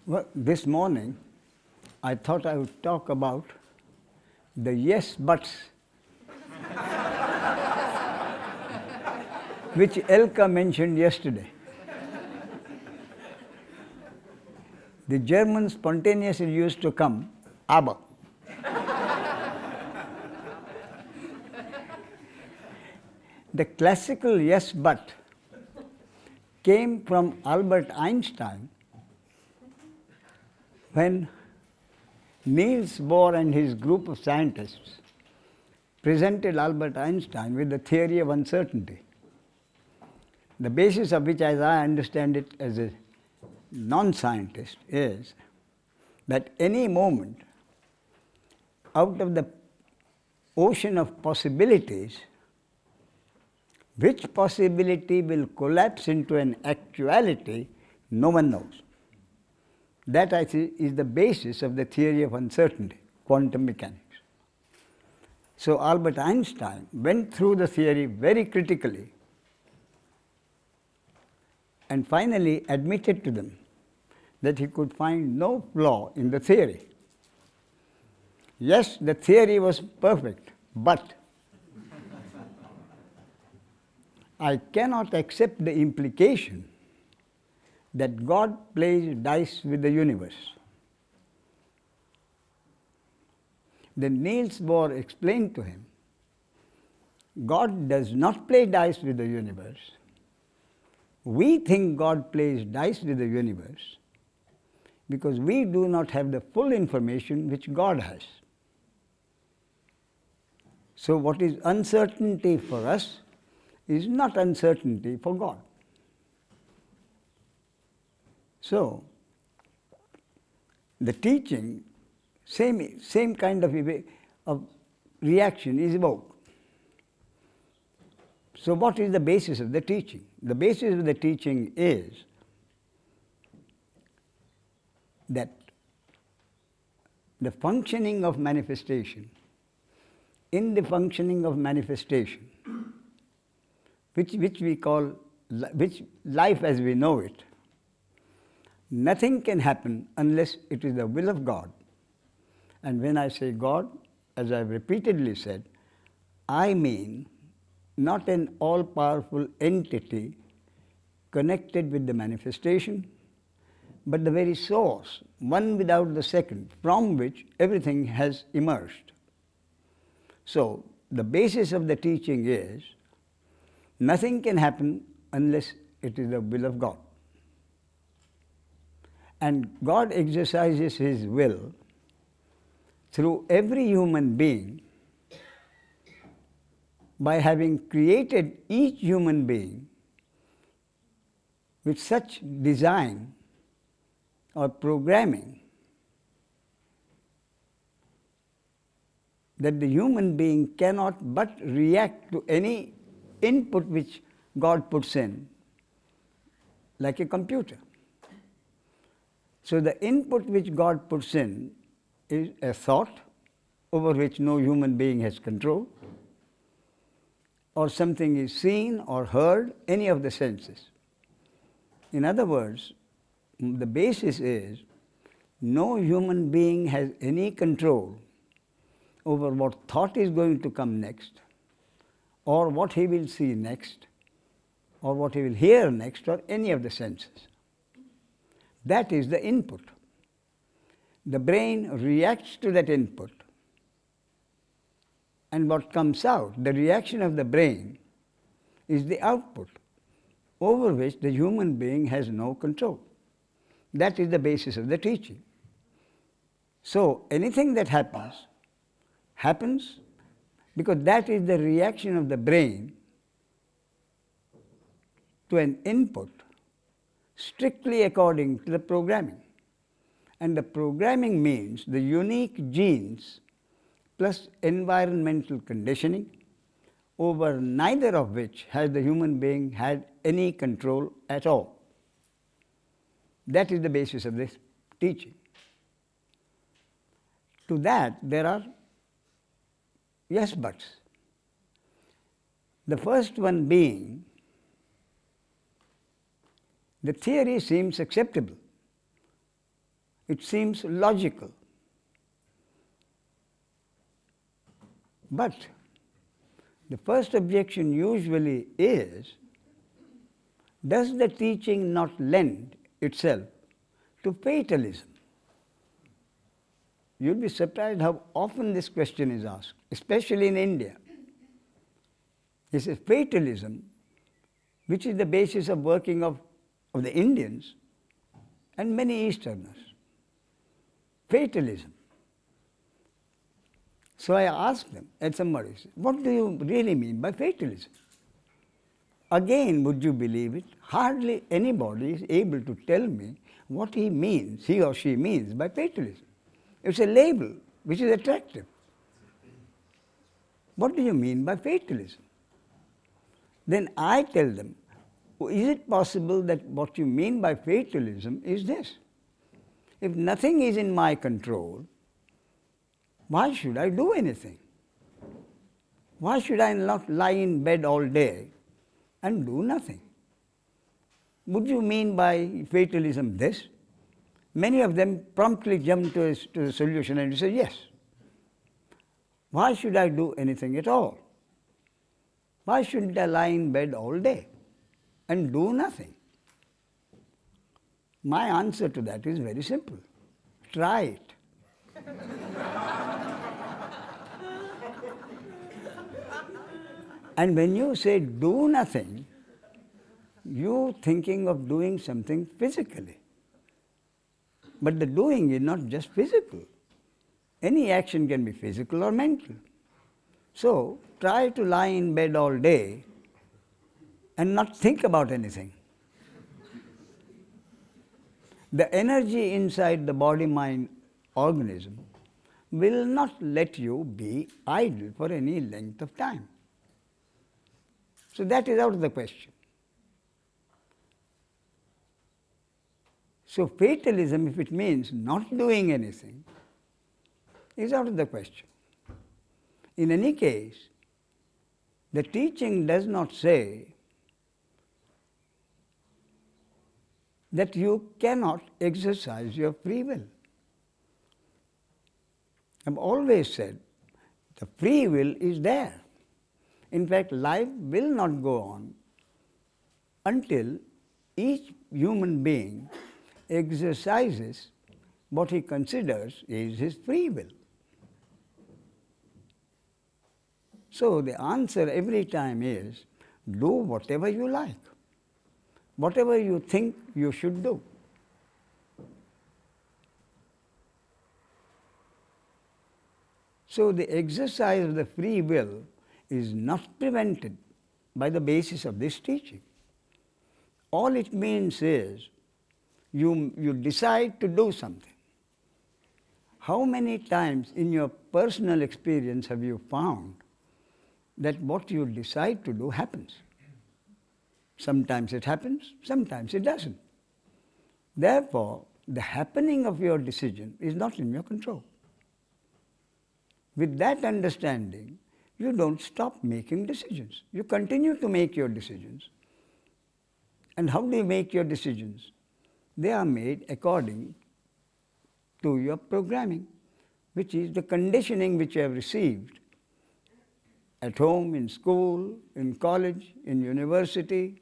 Well, this morning I thought I would talk about the yes buts which Elka mentioned yesterday. The Germans spontaneously used to come, aber. The classical yes but came from Albert Einstein when Niels Bohr and his group of scientists presented Albert Einstein with the theory of uncertainty, the basis of which, as I understand it as a non-scientist, is that any moment out of the ocean of possibilities, which possibility will collapse into an actuality, no one knows. That, I think, is the basis of the theory of uncertainty, quantum mechanics. So Albert Einstein went through the theory very critically and finally admitted to them that he could find no flaw in the theory. Yes, the theory was perfect, but I cannot accept the implication that God plays dice with the universe. Then Niels Bohr explained to him, God does not play dice with the universe. We think God plays dice with the universe because we do not have the full information which God has. So what is uncertainty for us is not uncertainty for God. So the teaching, same kind of reaction is evoked. So what is the basis of the teaching? The basis of the teaching is that the functioning of manifestation, in the functioning of manifestation, which we call life as we know it, nothing can happen unless it is the will of God. And when I say God, as I have repeatedly said, I mean not an all-powerful entity connected with the manifestation, but the very source, one without the second, from which everything has emerged. So the basis of the teaching is nothing can happen unless it is the will of God. And God exercises His will through every human being by having created each human being with such design or programming that the human being cannot but react to any input which God puts in, like a computer. So the input which God puts in is a thought over which no human being has control, or something is seen or heard, any of the senses. In other words, the basis is no human being has any control over what thought is going to come next, or what he will see next, or what he will hear next, or any of the senses. That is the input. The brain reacts to that input, and what comes out, the reaction of the brain, is the output over which the human being has no control. That is the basis of the teaching. So anything that happens because that is the reaction of the brain to an input strictly according to the programming. And the programming means the unique genes plus environmental conditioning, over neither of which has the human being had any control at all. That is the basis of this teaching. To that there are yes buts. The first one being, the theory seems acceptable. It seems logical. But the first objection usually is, does the teaching not lend itself to fatalism? You'll be surprised how often this question is asked, especially in India. This is fatalism, which is the basis of working of the Indians and many Easterners. Fatalism. So I asked them, and somebody said, what do you really mean by fatalism? Again, would you believe it? Hardly anybody is able to tell me what he or she means by fatalism. It's a label which is attractive. What do you mean by fatalism? Then I tell them, is it possible that what you mean by fatalism is this? If nothing is in my control, why should I do anything? Why should I not lie in bed all day and do nothing? Would you mean by fatalism this? Many of them promptly jump to the solution and say, yes. Why should I do anything at all? Why shouldn't I lie in bed all day and do nothing? My answer to that is very simple. Try it. And when you say do nothing, you're thinking of doing something physically. But the doing is not just physical. Any action can be physical or mental. So try to lie in bed all day and not think about anything. The energy inside the body-mind organism will not let you be idle for any length of time. So that is out of the question. So fatalism, if it means not doing anything, is out of the question. In any case, the teaching does not say that you cannot exercise your free will. I've always said the free will is there. In fact, life will not go on until each human being exercises what he considers is his free will. So the answer every time is, do whatever you like, whatever you think you should do. So the exercise of the free will is not prevented by the basis of this teaching. All it means is you decide to do something. How many times in your personal experience have you found that what you decide to do happens? Sometimes it happens, sometimes it doesn't. Therefore, the happening of your decision is not in your control. With that understanding, you don't stop making decisions. You continue to make your decisions. And how do you make your decisions? They are made according to your programming, which is the conditioning which you have received at home, in school, in college, in university,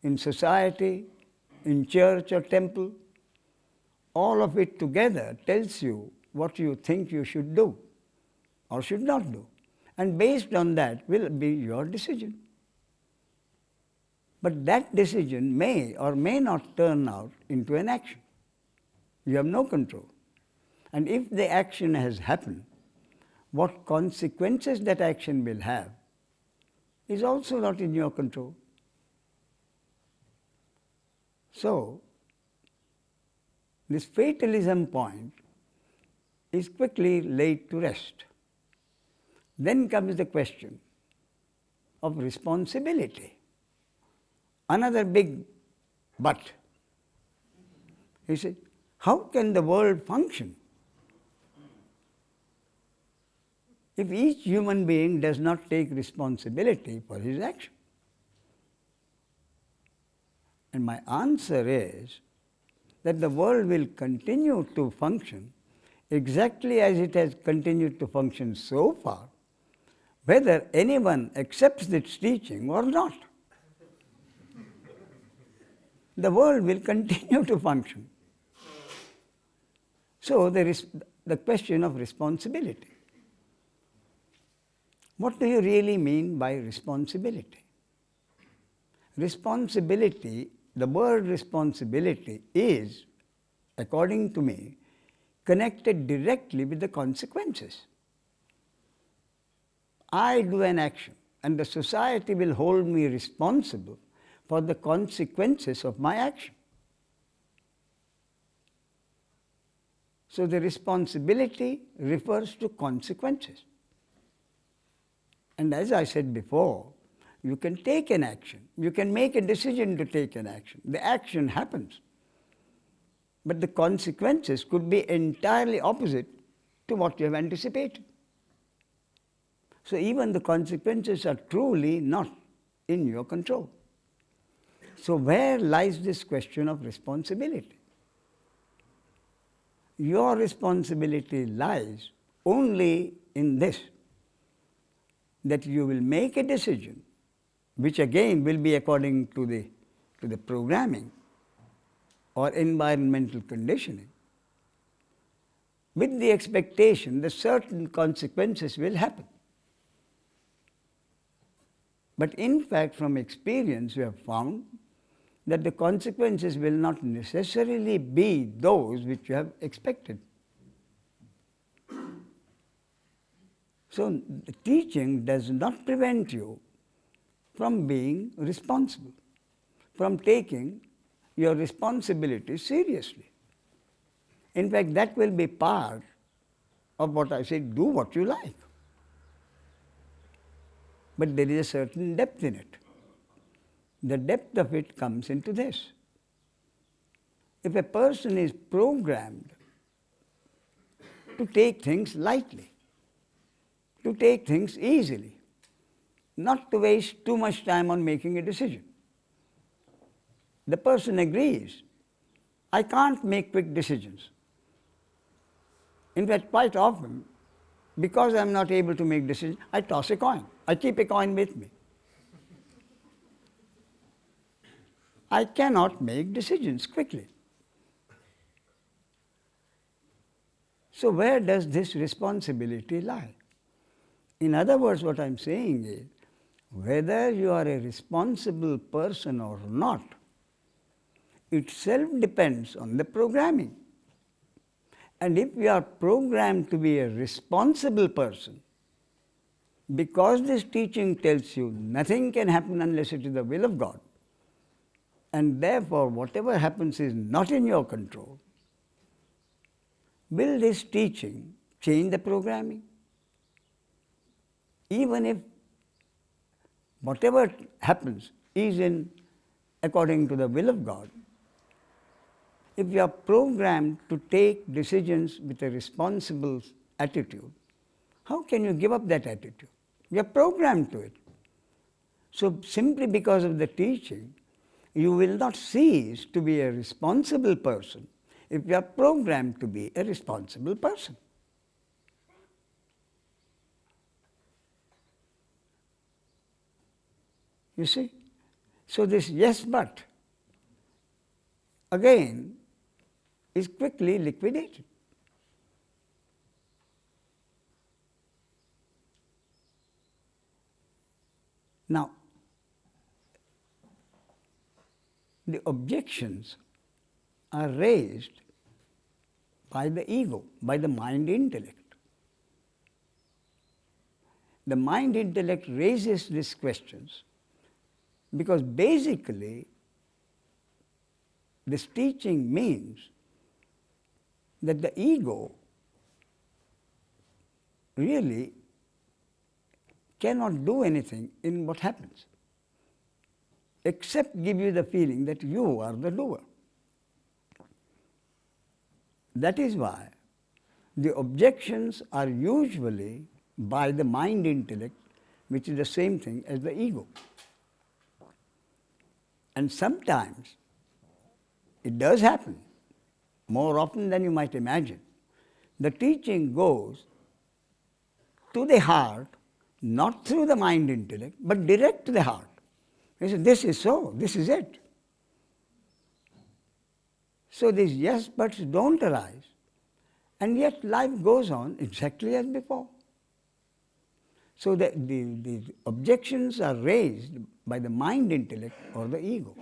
in society, in church or temple. All of it together tells you what you think you should do or should not do. And based on that will be your decision. But that decision may or may not turn out into an action. You have no control. And if the action has happened, what consequences that action will have is also not in your control. So, this fatalism point is quickly laid to rest. Then comes the question of responsibility. Another big but. He said, how can the world function if each human being does not take responsibility for his action? And my answer is, that the world will continue to function exactly as it has continued to function so far, whether anyone accepts its teaching or not. The world will continue to function. So there is the question of responsibility. What do you really mean by responsibility? Responsibility, the word responsibility is, according to me, connected directly with the consequences. I do an action and the society will hold me responsible for the consequences of my action. So the responsibility refers to consequences. And as I said before, you can take an action, you can make a decision to take an action. The action happens. But the consequences could be entirely opposite to what you have anticipated. So even the consequences are truly not in your control. So where lies this question of responsibility? Your responsibility lies only in this, that you will make a decision, which again will be according to the programming or environmental conditioning, with the expectation that certain consequences will happen. But in fact, from experience, we have found that the consequences will not necessarily be those which you have expected. So the teaching does not prevent you from being responsible, from taking your responsibility seriously. In fact, that will be part of what I say, do what you like. But there is a certain depth in it. The depth of it comes into this. If a person is programmed to take things lightly, to take things easily, not to waste too much time on making a decision, the person agrees, I can't make quick decisions. In fact, quite often, because I'm not able to make decisions, I toss a coin. I keep a coin with me. I cannot make decisions quickly. So where does this responsibility lie? In other words, what I'm saying is, whether you are a responsible person or not, itself depends on the programming. And if you are programmed to be a responsible person, because this teaching tells you nothing can happen unless it is the will of God, and therefore whatever happens is not in your control, will this teaching change the programming? Even if whatever happens is according to the will of God, if you are programmed to take decisions with a responsible attitude, how can you give up that attitude? You are programmed to it. So simply because of the teaching, you will not cease to be a responsible person if you are programmed to be a responsible person. You see? So this yes but again is quickly liquidated. Now, the objections are raised by the ego, by the mind intellect. The mind intellect raises these questions because basically this teaching means that the ego really cannot do anything in what happens, except give you the feeling that you are the doer. That is why the objections are usually by the mind intellect, which is the same thing as the ego. And sometimes it does happen more often than you might imagine. The teaching goes to the heart, not through the mind intellect, but direct to the heart. He says, this is so, this is it. So these yes buts don't arise, and yet life goes on exactly as before. So the objections are raised by the mind intellect or the ego.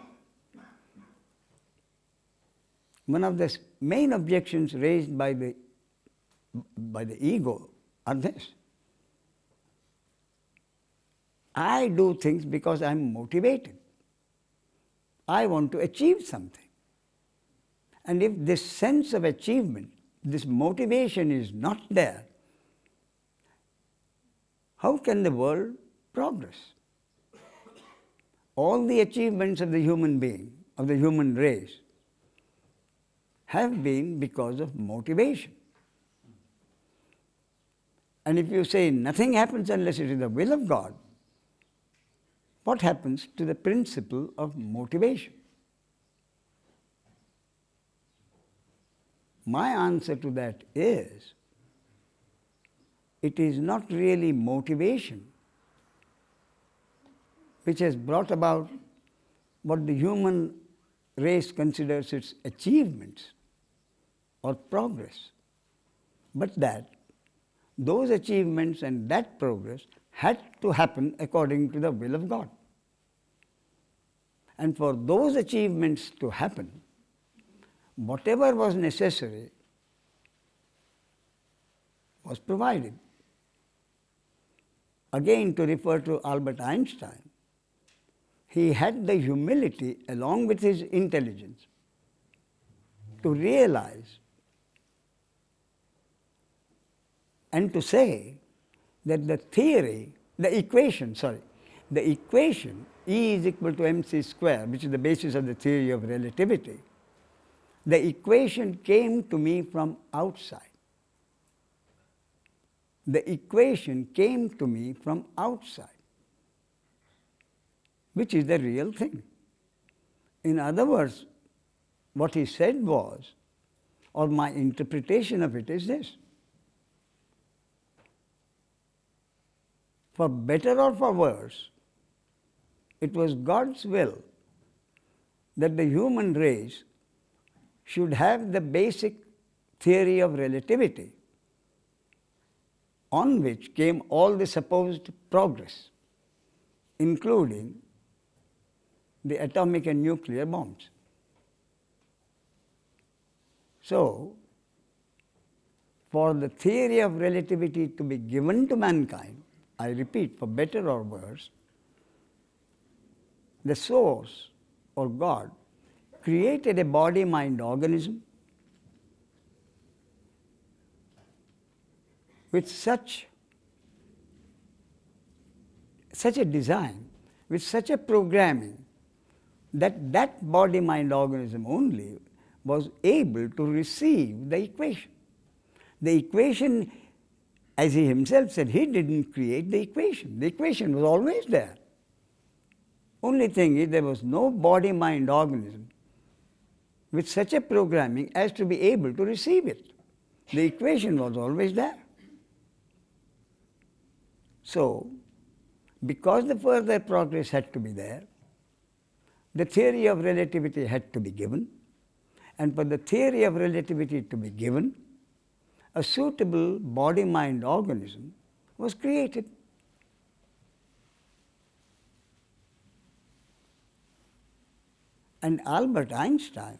One of the main objections raised by the ego are this: I do things because I am motivated. I want to achieve something. And if this sense of achievement, this motivation is not there, how can the world progress? All the achievements of the human being, of the human race, have been because of motivation. And if you say nothing happens unless it is the will of God, what happens to the principle of motivation? My answer to that is, it is not really motivation which has brought about what the human race considers its achievements or progress, but that those achievements and that progress had to happen according to the will of God. And for those achievements to happen, whatever was necessary was provided. Again, to refer to Albert Einstein, he had the humility along with his intelligence to realize and to say that the equation E is equal to mc square, which is the basis of the theory of relativity, the equation came to me from outside. The equation came to me from outside, which is the real thing. In other words, what he said was, or my interpretation of it is this: for better or for worse, it was God's will that the human race should have the basic theory of relativity on which came all the supposed progress, including the atomic and nuclear bombs. So, for the theory of relativity to be given to mankind, I repeat, for better or worse, the source or God created a body-mind organism with such a design, with such a programming, that that body-mind organism only was able to receive the equation. The equation, as he himself said, he didn't create the equation. The equation was always there. Only thing is, there was no body-mind organism with such a programming as to be able to receive it. The equation was always there. So, because the further progress had to be there, the theory of relativity had to be given, and for the theory of relativity to be given, a suitable body-mind organism was created. And Albert Einstein,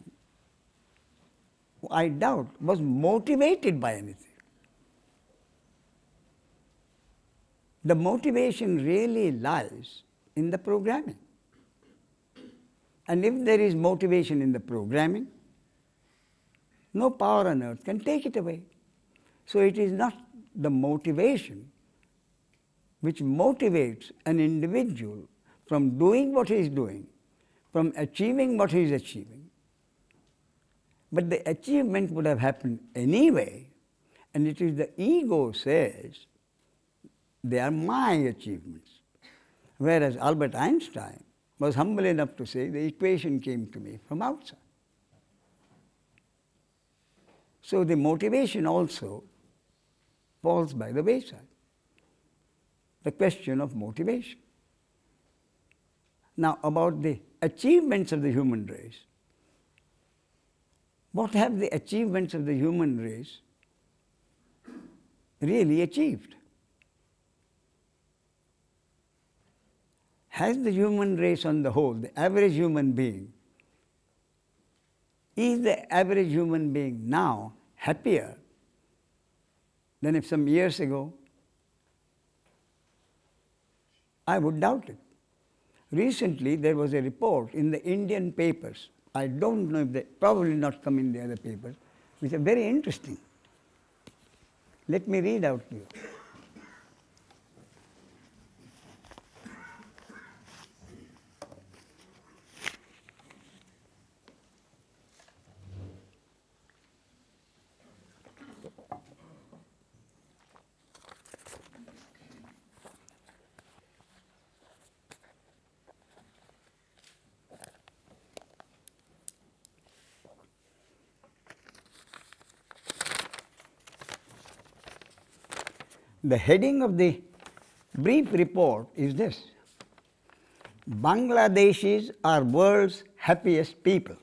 I doubt, was motivated by anything. The motivation really lies in the programming. And if there is motivation in the programming, no power on earth can take it away. So it is not the motivation which motivates an individual from doing what he is doing, from achieving what he is achieving. But the achievement would have happened anyway, and it is the ego says, they are my achievements. Whereas Albert Einstein was humble enough to say, the equation came to me from outside. So the motivation also falls by the wayside. The question of motivation. Now, about the achievements of the human race. What have the achievements of the human race really achieved? Has the human race on the whole, the average human being, is the average human being now happier than if some years ago? I would doubt it. Recently, there was a report in the Indian papers. I don't know if they probably not come in the other papers, which are very interesting. Let me read out to you. The heading of the brief report is this: Bangladeshis are world's happiest people.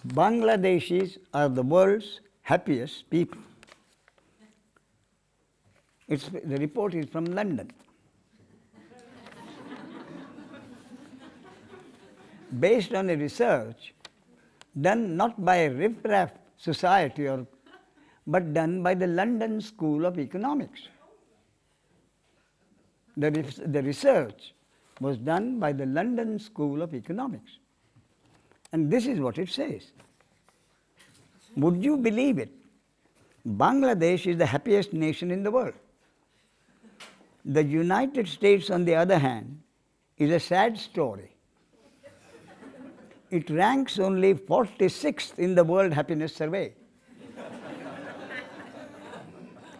Bangladeshis are the world's happiest people. The report is from London. Based on a research done not by a riff-raff society but done by the London School of Economics. The research was done by the London School of Economics. And this is what it says. Would you believe it? Bangladesh is the happiest nation in the world. The United States, on the other hand, is a sad story. It ranks only 46th in the World Happiness Survey.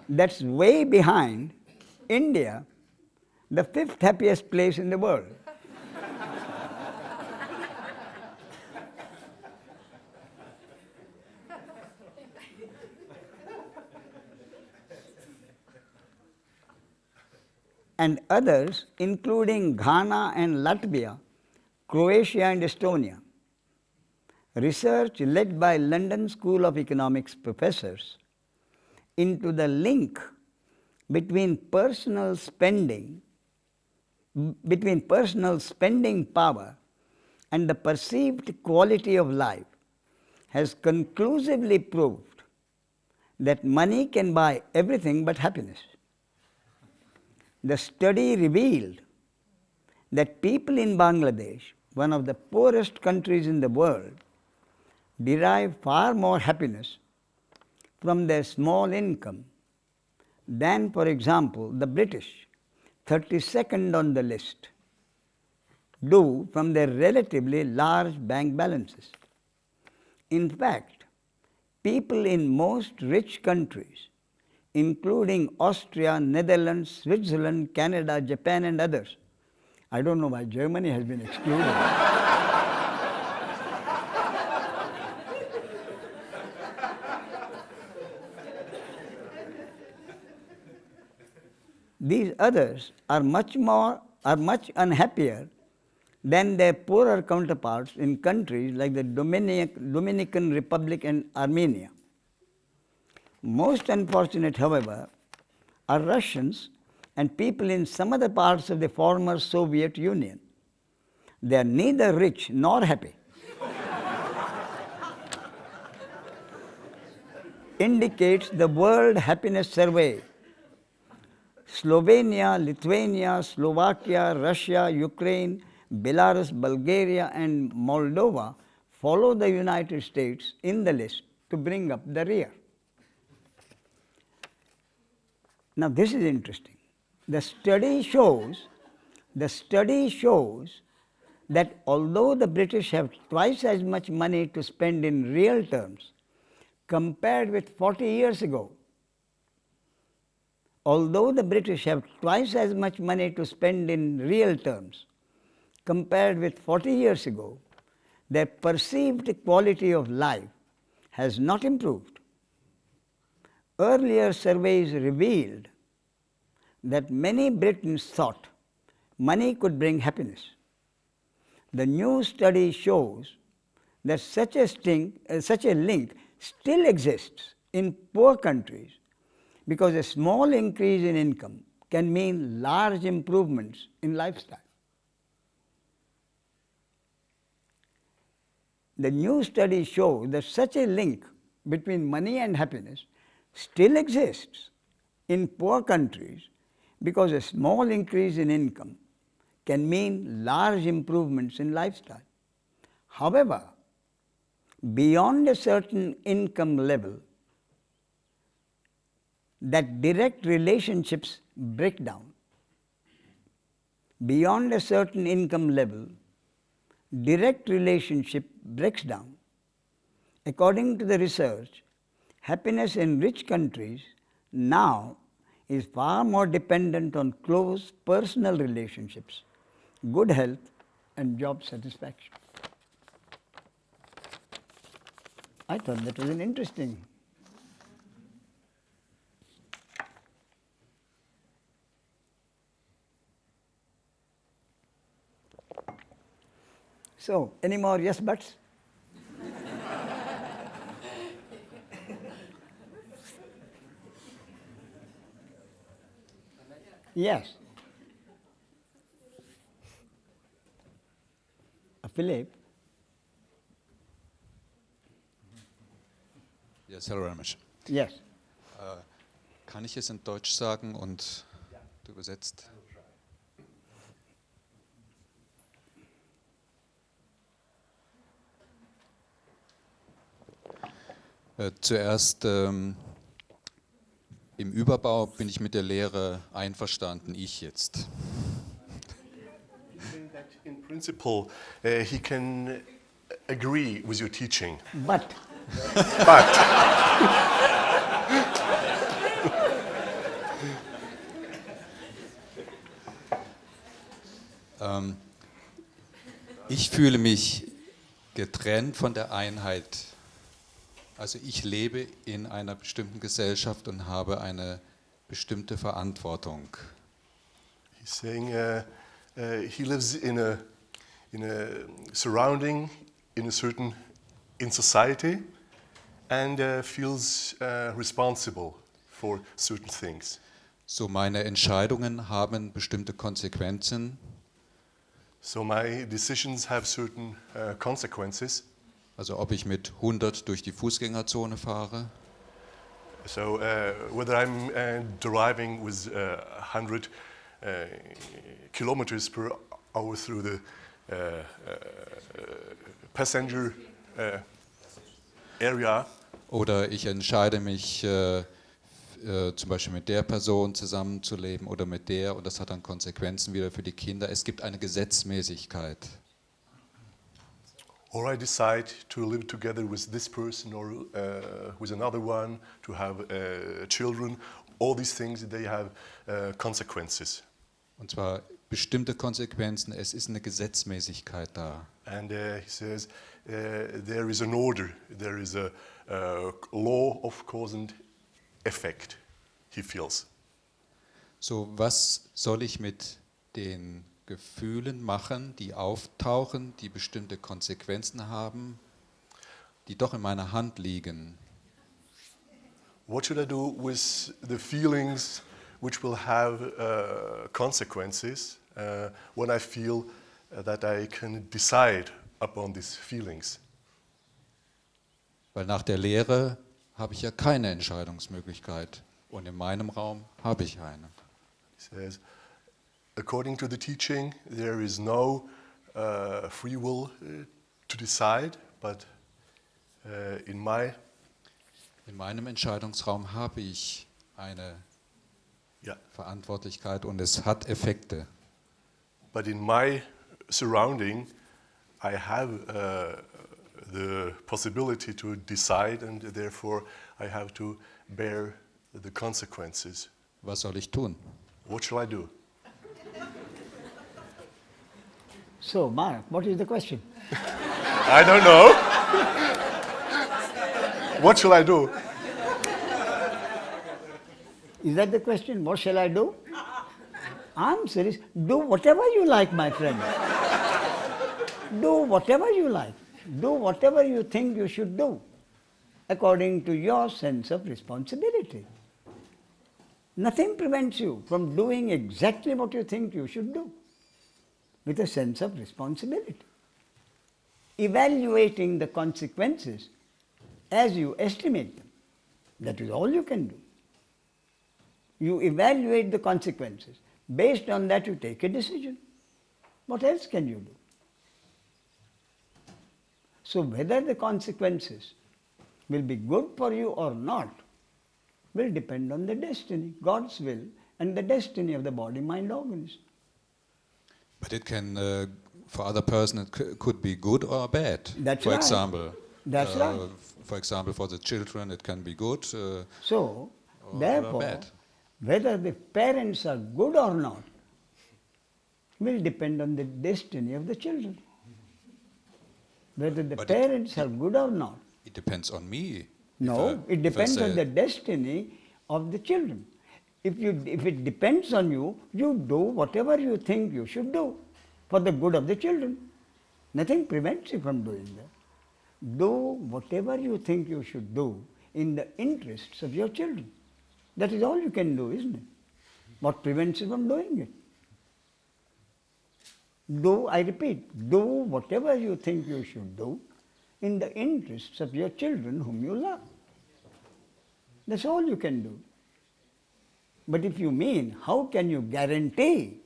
That's way behind India, the 5th happiest place in the world. And others, including Ghana and Latvia, Croatia and Estonia. Research led by London School of Economics professors into the link between personal spending power and the perceived quality of life has conclusively proved that money can buy everything but happiness. The study revealed that people in Bangladesh, one of the poorest countries in the world, derive far more happiness from their small income than, for example, the British, 32nd on the list, do from their relatively large bank balances. In fact, people in most rich countries, including Austria, Netherlands, Switzerland, Canada, Japan and others. I don't know why Germany has been excluded. These others are much unhappier than their poorer counterparts in countries like the Dominican Republic and Armenia. Most unfortunate, however, are Russians and people in some other parts of the former Soviet Union. They are neither rich nor happy. Indicates the World Happiness Survey. Slovenia, Lithuania, Slovakia, Russia, Ukraine, Belarus, Bulgaria and Moldova follow the United States in the list to bring up the rear. Now this is interesting. The study shows that although the British have twice as much money to spend in real terms compared with 40 years ago, although the British have twice as much money to spend in real terms compared with 40 years ago, their perceived quality of life has not improved. Earlier surveys revealed that many Britons thought money could bring happiness. The new study shows that such a link still exists in poor countries because a small increase in income can mean large improvements in lifestyle. The new study shows that such a link between money and happiness still exists in poor countries because a small increase in income can mean large improvements in lifestyle. However, beyond a certain income level, that direct relationships break down. Beyond a certain income level, direct relationship breaks down. According to the research, happiness in rich countries now is far more dependent on close personal relationships, good health, and job satisfaction. I thought that was an interesting. So, any more yes buts? Yes. Philip? Yes, Herr Ramesh. Yes. Kann ich es in Deutsch sagen und du übersetzt? Zuerst im Überbau bin ich mit der Lehre einverstanden, ich jetzt. In principle, he can agree with your teaching. But Ich fühle mich getrennt von der Einheit. Also ich lebe in einer bestimmten Gesellschaft und habe eine bestimmte Verantwortung. He's saying he lives in a surrounding, in society, and feels responsible for certain things. So meine Entscheidungen haben bestimmte Konsequenzen. So my decisions have certain consequences. Also ob ich mit 100 durch die Fußgängerzone fahre. So whether I'm driving with 100 kilometers per hour through the passenger area. Oder ich entscheide mich zum Beispiel mit der Person zusammenzuleben oder mit der, und das hat dann Konsequenzen wieder für die Kinder. Es gibt eine Gesetzmäßigkeit. Or I decide to live together with this person or with another one, to have children. All these things, they have consequences. Und zwar bestimmte Konsequenzen, es ist eine Gesetzmäßigkeit da. And he says there is an order, there is a law of cause and effect, he feels. So, was soll ich mit den Gefühlen machen, die auftauchen, die bestimmte Konsequenzen haben, die doch in meiner Hand liegen? What should I do with the feelings which will have consequences when I feel that I can decide upon these feelings? Weil nach der Lehre habe ich ja keine Entscheidungsmöglichkeit und in meinem Raum habe ich eine. He says, according to the teaching, there is no free will to decide, but in meinem Entscheidungsraum habe ich eine yeah, Verantwortlichkeit und es hat Effekte. but in my surrounding, I have the possibility to decide, and therefore I have to bear the consequences. Was soll ich tun? What shall I do? so, Mark, what is the question? I don't know. What shall I do? Is that the question? What shall I do? Answer is, do whatever you like, my friend. Do whatever you like. Do whatever you think you should do, according to your sense of responsibility. Nothing prevents you from doing exactly what you think you should do, with a sense of responsibility. Evaluating the consequences as you estimate them. That is all you can do. You evaluate the consequences. Based on that, you take a decision. What else can you do? So whether the consequences will be good for you or not will depend on the destiny, God's will, and the destiny of the body, mind, organism. But it can, for other person, it could be good or bad. That's for right. Example, That's right. For example, for the children, it can be good. So, or therefore, bad. whether the parents are good or not will depend on the destiny of the children. Whether the But parents are good or not. It depends on me. No, it depends on the destiny of the children. If it depends on you, you do whatever you think you should do for the good of the children. Nothing prevents you from doing that. Do whatever you think you should do in the interests of your children. That is all you can do, isn't it? What prevents you from doing it? Do, I repeat, do whatever you think you should do in the interests of your children whom you love. That's all you can do. But if you mean, how can you guarantee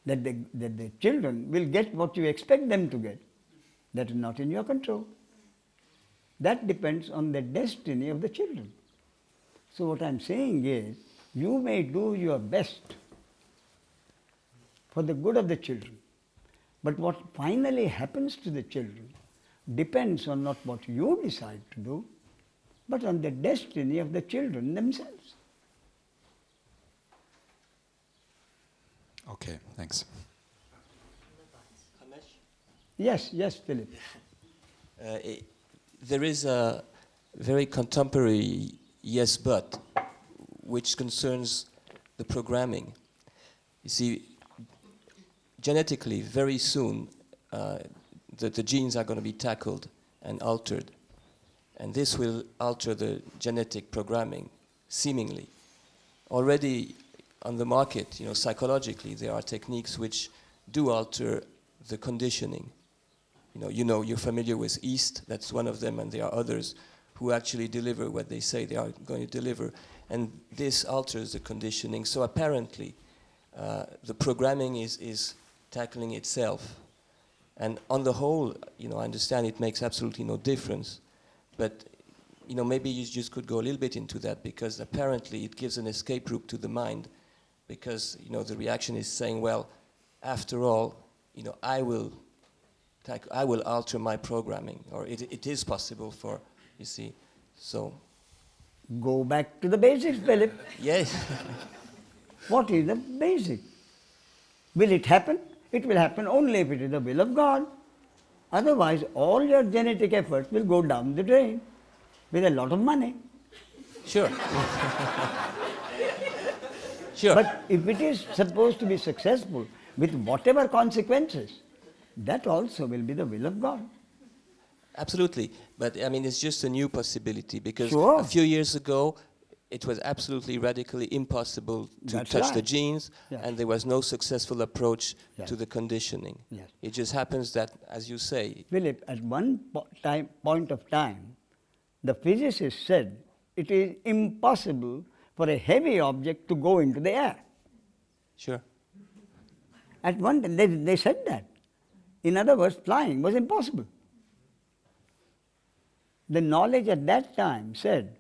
that the children will get what you expect them to get? That is not in your control. That depends on the destiny of the children. So what I am saying is, you may do your best for the good of the children. But what finally happens to the children depends on not what you decide to do, but on the destiny of the children themselves. Okay, thanks. Yes, Philip. There is a very contemporary yes but, which concerns the programming. You see, genetically, very soon, the genes are going to be tackled and altered. And this will alter the genetic programming, seemingly. Already on the market, psychologically, there are techniques which do alter the conditioning. You're familiar with yeast, that's one of them, and there are others who actually deliver what they say they are going to deliver. And this alters the conditioning. So apparently, the programming is tackling itself. And on the whole, I understand it makes absolutely no difference. But, maybe you just could go a little bit into that, because apparently it gives an escape route to the mind, because, the reaction is saying, well, after all, I will alter my programming, or it is possible for, you see, so. Go back to the basics, Philip. Yes. What is the basic? Will it happen? It will happen only if it is the will of God. Otherwise, all your genetic efforts will go down the drain with a lot of money. Sure. Sure. But if it is supposed to be successful with whatever consequences, that also will be the will of God. Absolutely. But it's just a new possibility, because Sure. a few years ago, it was absolutely radically impossible to That's touch the right. genes, Yes. and there was no successful approach Yes. to the conditioning. Yes. It just happens that, as you say, Philip, at one point of time, the physicists said it is impossible for a heavy object to go into the air. sure, At one time, they said that. In other words, flying was impossible. The knowledge at that time said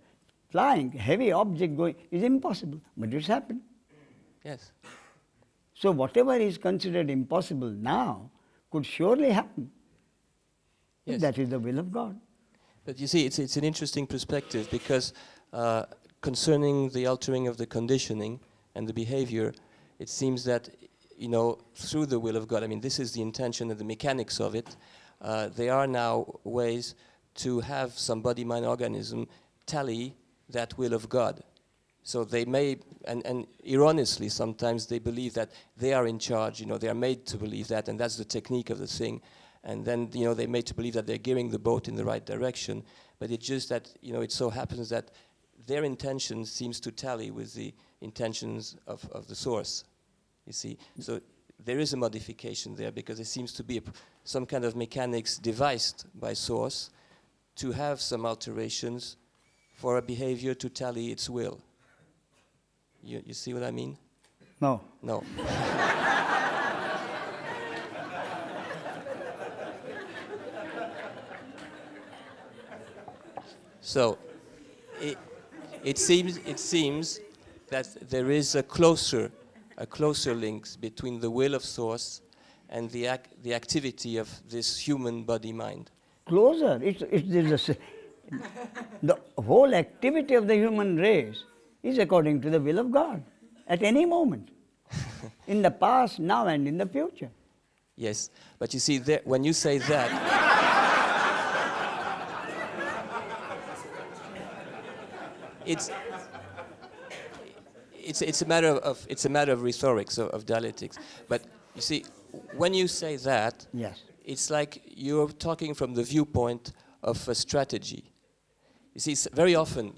flying, heavy object going, is impossible, but it's happened. yes. So whatever is considered impossible now could surely happen. If Yes. that is the will of God. But you see, it's an interesting perspective, because concerning the altering of the conditioning and the behavior, it seems that through the will of God, I mean, this is the intention and the mechanics of it, there are now ways to have some body-mind organism tally that will of God. So they may, and erroneously sometimes they believe that they are in charge, they are made to believe that, and that's the technique of the thing. And then, they're made to believe that they're gearing the boat in the right direction. But it's just that, it so happens that their intention seems to tally with the intentions of the source, you see. So there is a modification there because it seems to be some kind of mechanics devised by source to have some alterations for a behavior to tally its will. You see what I mean? No. No. So it seems that there is a closer link between the will of source and the activity of this human body-mind. Closer. The whole activity of the human race is according to the will of God at any moment, in the past, now, and in the future. Yes, but you see, when you say that, it's a matter of rhetorics, of dialectics. But you see, when you say that, yes, it's like you're talking from the viewpoint of a strategy. You see, very often,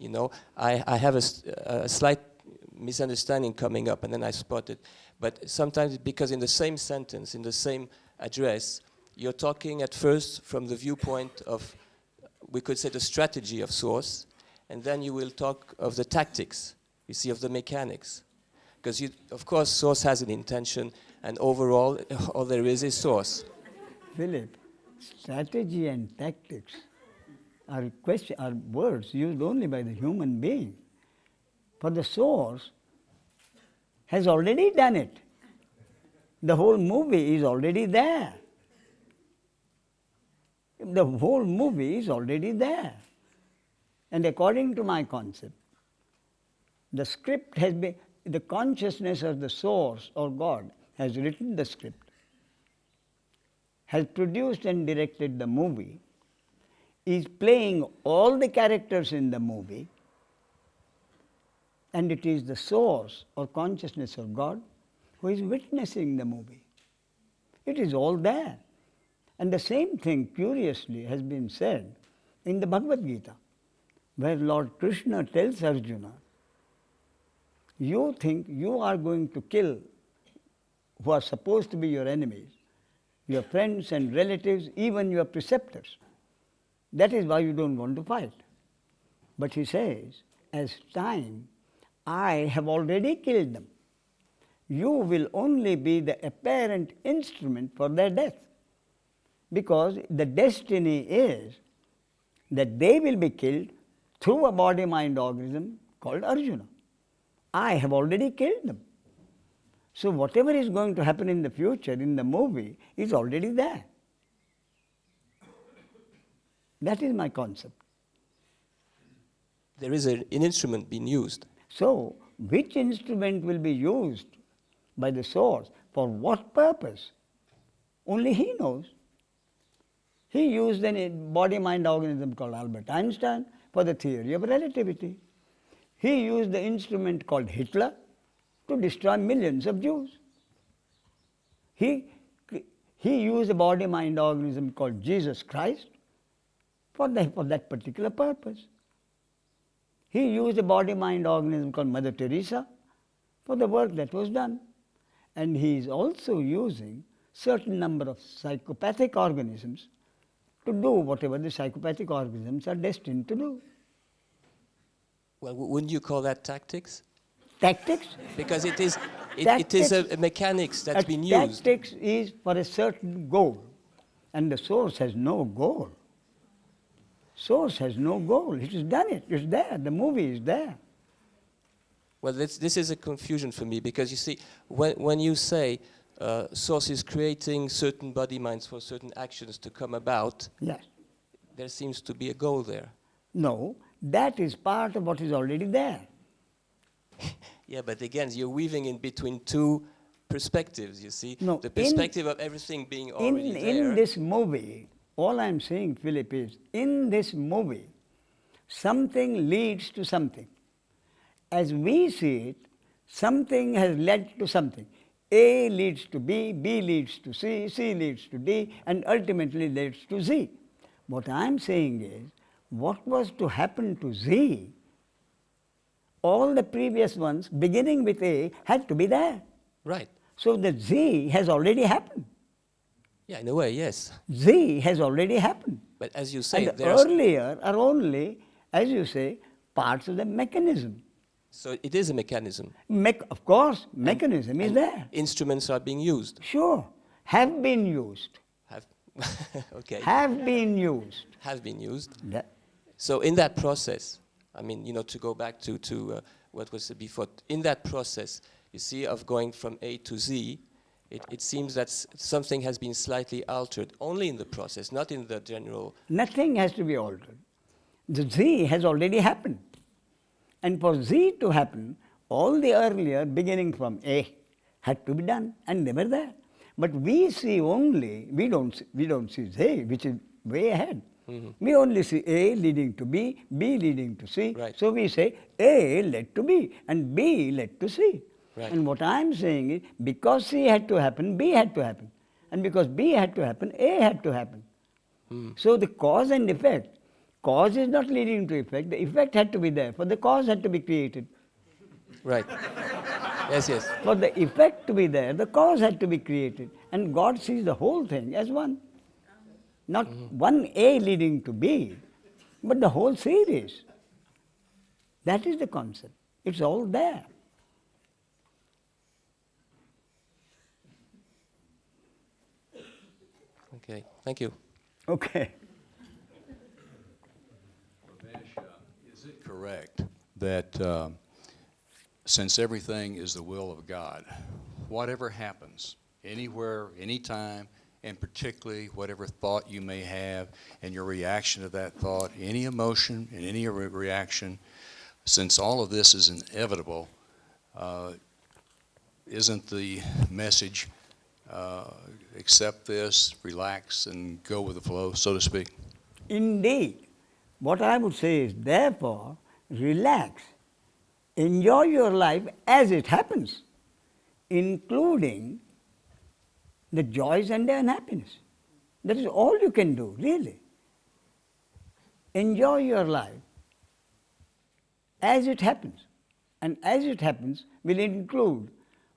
I have a slight misunderstanding coming up, and then I spot it. But sometimes, because in the same sentence, in the same address, you're talking at first from the viewpoint of, we could say, the strategy of source, and then you will talk of the tactics, you see, of the mechanics. Because, of course, source has an intention, and overall, all there is source. Philip, strategy and tactics are words used only by the human being. For the source has already done it. The whole movie is already there. The whole movie is already there. And according to my concept, the script has been, the consciousness of the source or God has written the script, has produced and directed the movie, is playing all the characters in the movie, and it is the source or consciousness of God who is witnessing the movie. It is all there. And the same thing, curiously, has been said in the Bhagavad Gita, where Lord Krishna tells Arjuna, you think you are going to kill who are supposed to be your enemies, your friends and relatives, even your preceptors. That is why you don't want to fight. But he says, as time, I have already killed them. You will only be the apparent instrument for their death. Because the destiny is that they will be killed through a body-mind organism called Arjuna. I have already killed them. So whatever is going to happen in the future, in the movie, is already there. That is my concept. There is an instrument being used. So, which instrument will be used by the source, for what purpose? Only he knows. He used a body-mind organism called Albert Einstein for the theory of relativity. He used the instrument called Hitler to destroy millions of Jews. He used a body-mind organism called Jesus Christ for that particular purpose. He used a body-mind organism called Mother Teresa for the work that was done. And he is also using certain number of psychopathic organisms to do whatever the psychopathic organisms are destined to do. Well, wouldn't you call that tactics? Tactics? Because it is a mechanics that's been used. Tactics is for a certain goal, and the source has no goal. Source has no goal. It has done it. It's there. The movie is there. Well, this is a confusion for me, because you see, when you say source is creating certain body minds for certain actions to come about, yes, there seems to be a goal there. No, that is part of what is already there. Yeah, but again, you're weaving in between two perspectives, you see. No, The perspective of everything being already there. In this movie, all I'm saying, Philip, is in this movie, something leads to something. As we see it, something has led to something. A leads to B, B leads to C, C leads to D, and ultimately leads to Z. What I'm saying is, what was to happen to Z, all the previous ones, beginning with A, had to be there. Right. So the Z has already happened. Yeah, in a way, yes. Z has already happened. But as you say, And the earlier are only, as you say, parts of the mechanism. so it is a mechanism. Of course, mechanism is there. Instruments are being used. Sure, have been used. Have okay. Have been used. Have been used. That- So in that process, I mean, you know, to go back to what was said before, in that process, you see, of going from A to Z, it seems that something has been slightly altered, only in the process, not in the general. Nothing has to be altered. The Z has already happened. And for Z to happen, all the earlier, beginning from A, had to be done, and they were there. But we see only, we don't see Z, which is way ahead. Mm-hmm. We only see A leading to B, B leading to C. Right. So we say A led to B, and B led to C. Right. And what I'm saying is, because C had to happen, B had to happen. And because B had to happen, A had to happen. So the cause and effect, cause is not leading to effect, the effect had to be there, for the cause had to be created. Right. Yes, yes. For the effect to be there, the cause had to be created. And God sees the whole thing as one. Not one A leading to B, but the whole series. That is the concept. It's all there. Okay, thank you. Okay. Ramesh, is it correct that since everything is the will of God, whatever happens, anywhere, anytime, and particularly whatever thought you may have and your reaction to that thought, any emotion and any reaction, since all of this is inevitable, isn't the message accept this, relax, and go with the flow, so to speak? Indeed. What I would say is, therefore, relax. Enjoy your life as it happens, including the joys and the unhappiness. That is all you can do, really. Enjoy your life as it happens. And as it happens will include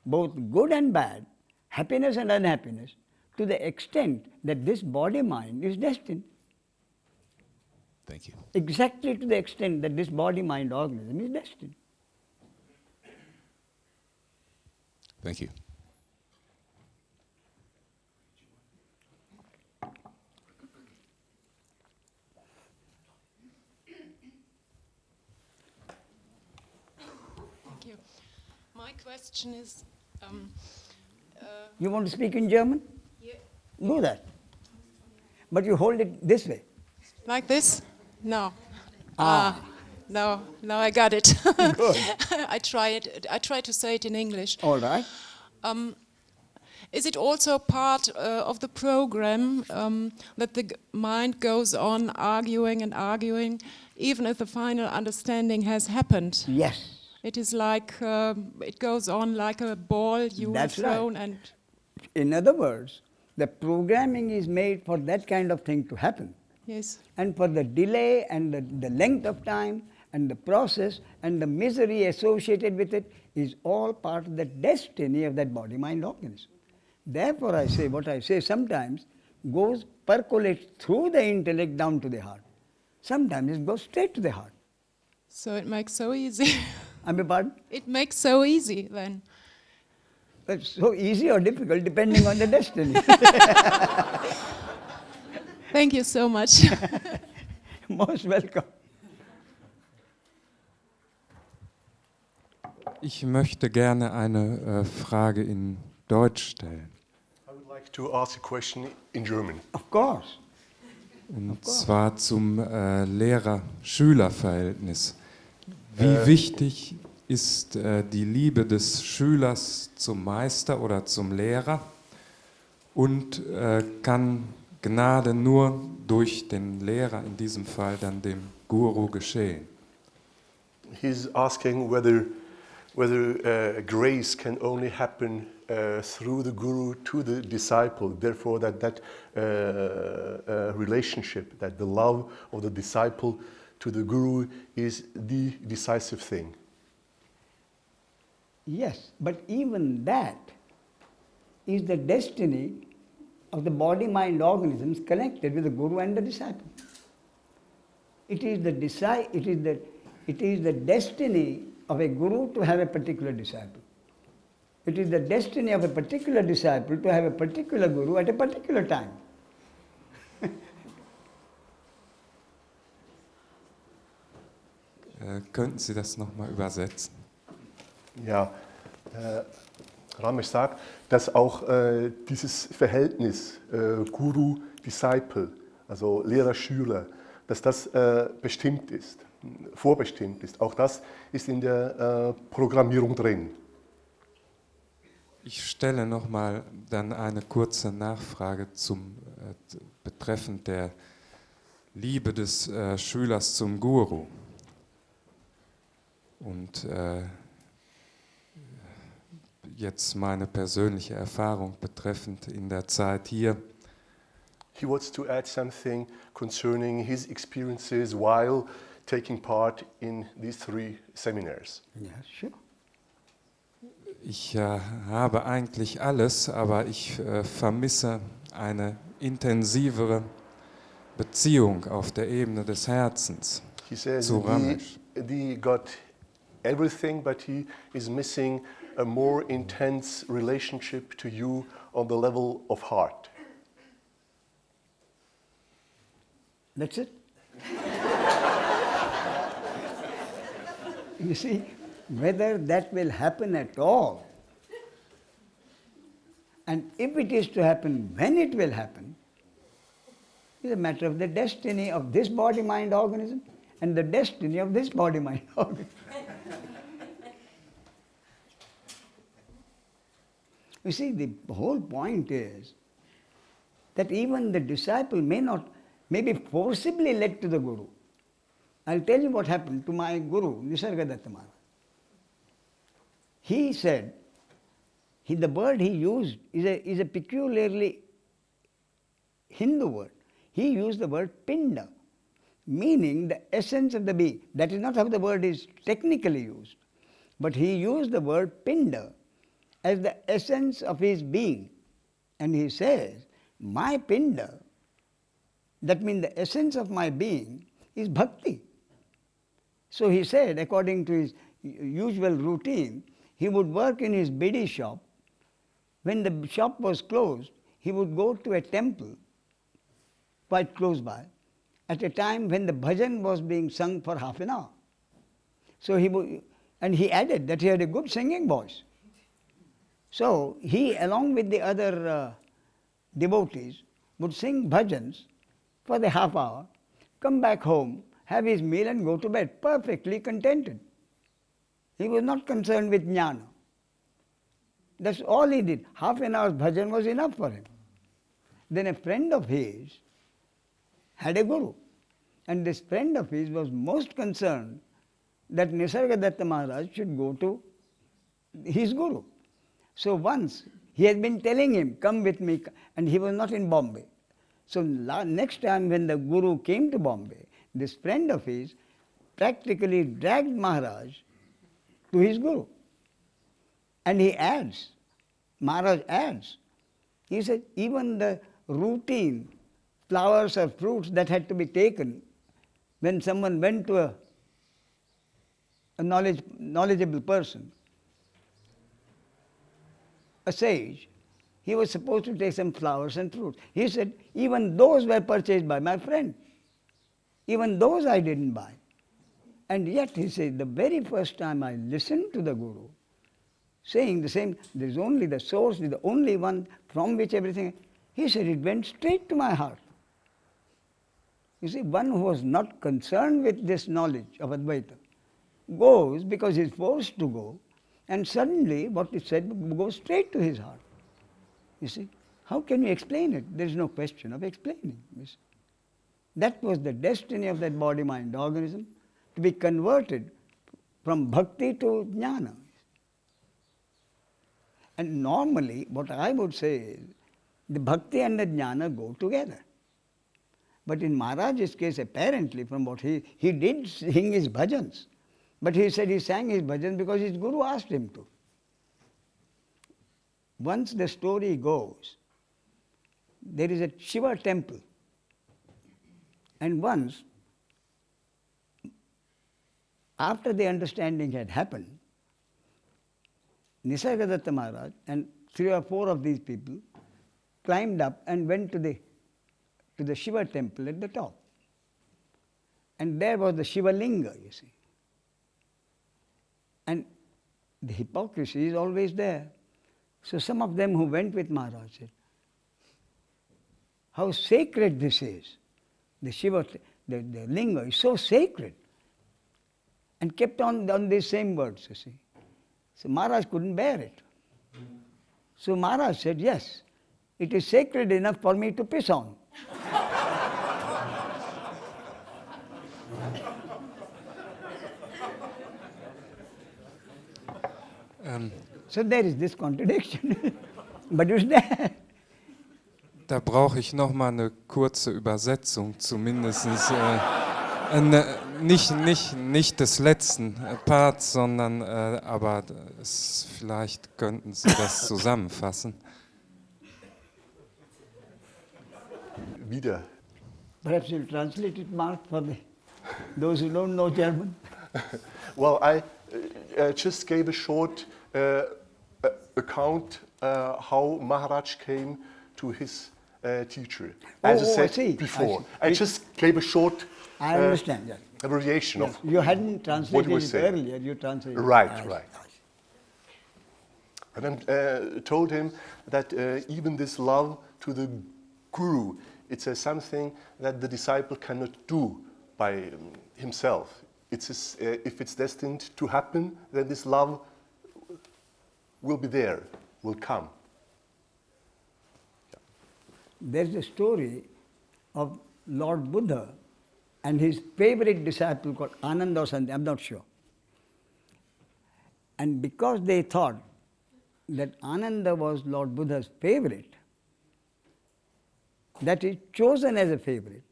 both good and bad, happiness and unhappiness, to the extent that this body-mind is destined. Thank you. Exactly to the extent that this body-mind organism is destined. Thank you. Thank you. My question is, You want to speak in German? yeah, Do that. But you hold it this way. like this? No. Ah. No, I got it. Good. I try to say it in English. All right. Is it also part of the program that the mind goes on arguing and arguing, even if the final understanding has happened? Yes. It is like it goes on like a ball you have That's right. thrown, and In other words, the programming is made for that kind of thing to happen. yes, And for the delay and the length of time and the process and the misery associated with it is all part of the destiny of that body-mind organism. Therefore, I say what I say sometimes percolates through the intellect down to the heart. Sometimes it goes straight to the heart. so it makes so easy. I beg pardon? It makes so easy then. It's so easy or difficult depending on the destiny. Thank you so much. Most welcome. Ich möchte gerne eine Frage in Deutsch stellen. I would like to ask a question in German. Of course. Und zwar zum Lehrer-Schüler-Verhältnis. Wie wichtig ist die Liebe des Schülers zum Meister oder zum Lehrer und kann Gnade nur durch den Lehrer, in diesem Fall dann dem Guru, geschehen. He's asking whether grace can only happen through the guru to the disciple. Therefore, that relationship, that the love of the disciple to the guru is the decisive thing. Yes, but even that is the destiny of the body-mind organisms connected with the guru and the disciple. It is the destiny of a guru to have a particular disciple. It is the destiny of a particular disciple to have a particular guru at a particular time. Könnten Sie das nochmal übersetzen? Ja, Ramesh sagt, dass auch dieses Verhältnis Guru-Disciple, also Lehrer-Schüler, dass das bestimmt ist, vorbestimmt ist. Auch das ist in der Programmierung drin. Ich stelle nochmal dann eine kurze Nachfrage betreffend der Liebe des Schülers zum Guru. Und jetzt meine persönliche Erfahrung betreffend in der Zeit hier. He wants to add something concerning his experiences while taking part in these 3 seminars. Yeah, sure. Ich habe eigentlich alles, aber ich vermisse eine intensivere Beziehung auf der Ebene des Herzens He says zu Ramesh. he got everything, but he is missing a more intense relationship to you on the level of heart. That's it. You see, whether that will happen at all, and if it is to happen, when it will happen, is a matter of the destiny of this body-mind organism and the destiny of this body-mind organism. You see, the whole point is that even the disciple may be forcibly led to the Guru. I'll tell you what happened to my Guru, Nisargadatta Maharaj. He said, the word he used is a peculiarly Hindu word. He used the word pinda, meaning the essence of the being. That is not how the word is technically used, but he used the word pinda as the essence of his being. And he says, my pinda, that means the essence of my being, is bhakti. So he said, according to his usual routine, he would work in his bidi shop. When the shop was closed, he would go to a temple quite close by at a time when the bhajan was being sung for half an hour. So he added that he had a good singing voice. So he, along with the other devotees, would sing bhajans for the half hour, come back home, have his meal and go to bed, perfectly contented. He was not concerned with jnana. That's all he did. Half an hour's bhajan was enough for him. Then a friend of his had a guru. And this friend of his was most concerned that Nisargadatta Maharaj should go to his guru. So once he had been telling him, come with me, and he was not in Bombay. So next time when the guru came to Bombay, this friend of his practically dragged Maharaj to his guru. And he adds, Maharaj adds, he said, even the routine flowers or fruits that had to be taken when someone went to a knowledgeable person, a sage, he was supposed to take some flowers and fruits. He said, even those were purchased by my friend. Even those I didn't buy. And yet, he said, the very first time I listened to the Guru, saying the same, there's only the source, the only one from which everything, he said, it went straight to my heart. You see, one who was not concerned with this knowledge of Advaita, goes because he's forced to go, and suddenly what is said goes straight to his heart. You see, how can you explain it? There is no question of explaining. You see. That was the destiny of that body-mind organism, to be converted from bhakti to jnana. And normally, what I would say is, the bhakti and the jnana go together. But in Maharaj's case, apparently, from what he did sing his bhajans, but he said he sang his bhajans because his guru asked him to. Once the story goes, there is a Shiva temple, and once, after the understanding had happened, Nisargadatta Maharaj and 3 or 4 of these people climbed up and went to the Shiva temple at the top. And there was the Shiva Linga, you see. And the hypocrisy is always there. So some of them who went with Maharaj said, how sacred this is. The Shiva, the Linga is so sacred. And kept on these same words, you see. So Maharaj couldn't bear it. So Maharaj said, yes, it is sacred enough for me to piss on. So there is this contradiction. But it's there. Da brauche ich noch mal eine kurze Übersetzung, zumindest nicht des letzten Parts, sondern aber vielleicht könnten Sie das zusammenfassen. Wieder. Perhaps you'll translate it, Mark, for those who don't know German. Well, I just gave a short account how Maharaj came to his teacher. As I said before. I just gave a short I understand, yes. abbreviation of You hadn't translated it earlier, you translated right, it. Right. And then told him that even this love to the guru, it's something that the disciple cannot do by himself. It's if it's destined to happen, then this love will be there, will come. There's a story of Lord Buddha and his favorite disciple called Ananda or something, I'm not sure. And because they thought that Ananda was Lord Buddha's favorite, that is chosen as a favorite,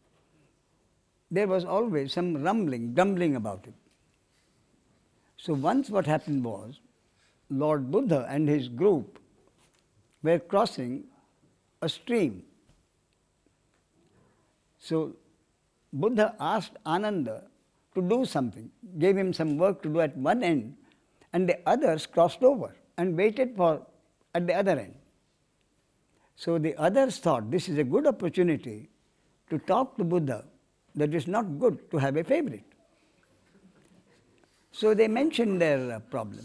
there was always some grumbling about it. So once what happened was, Lord Buddha and his group were crossing a stream. So Buddha asked Ananda to do something, gave him some work to do at one end, and the others crossed over and waited at the other end. So the others thought this is a good opportunity to talk to Buddha that it's not good to have a favorite. So they mentioned their problem.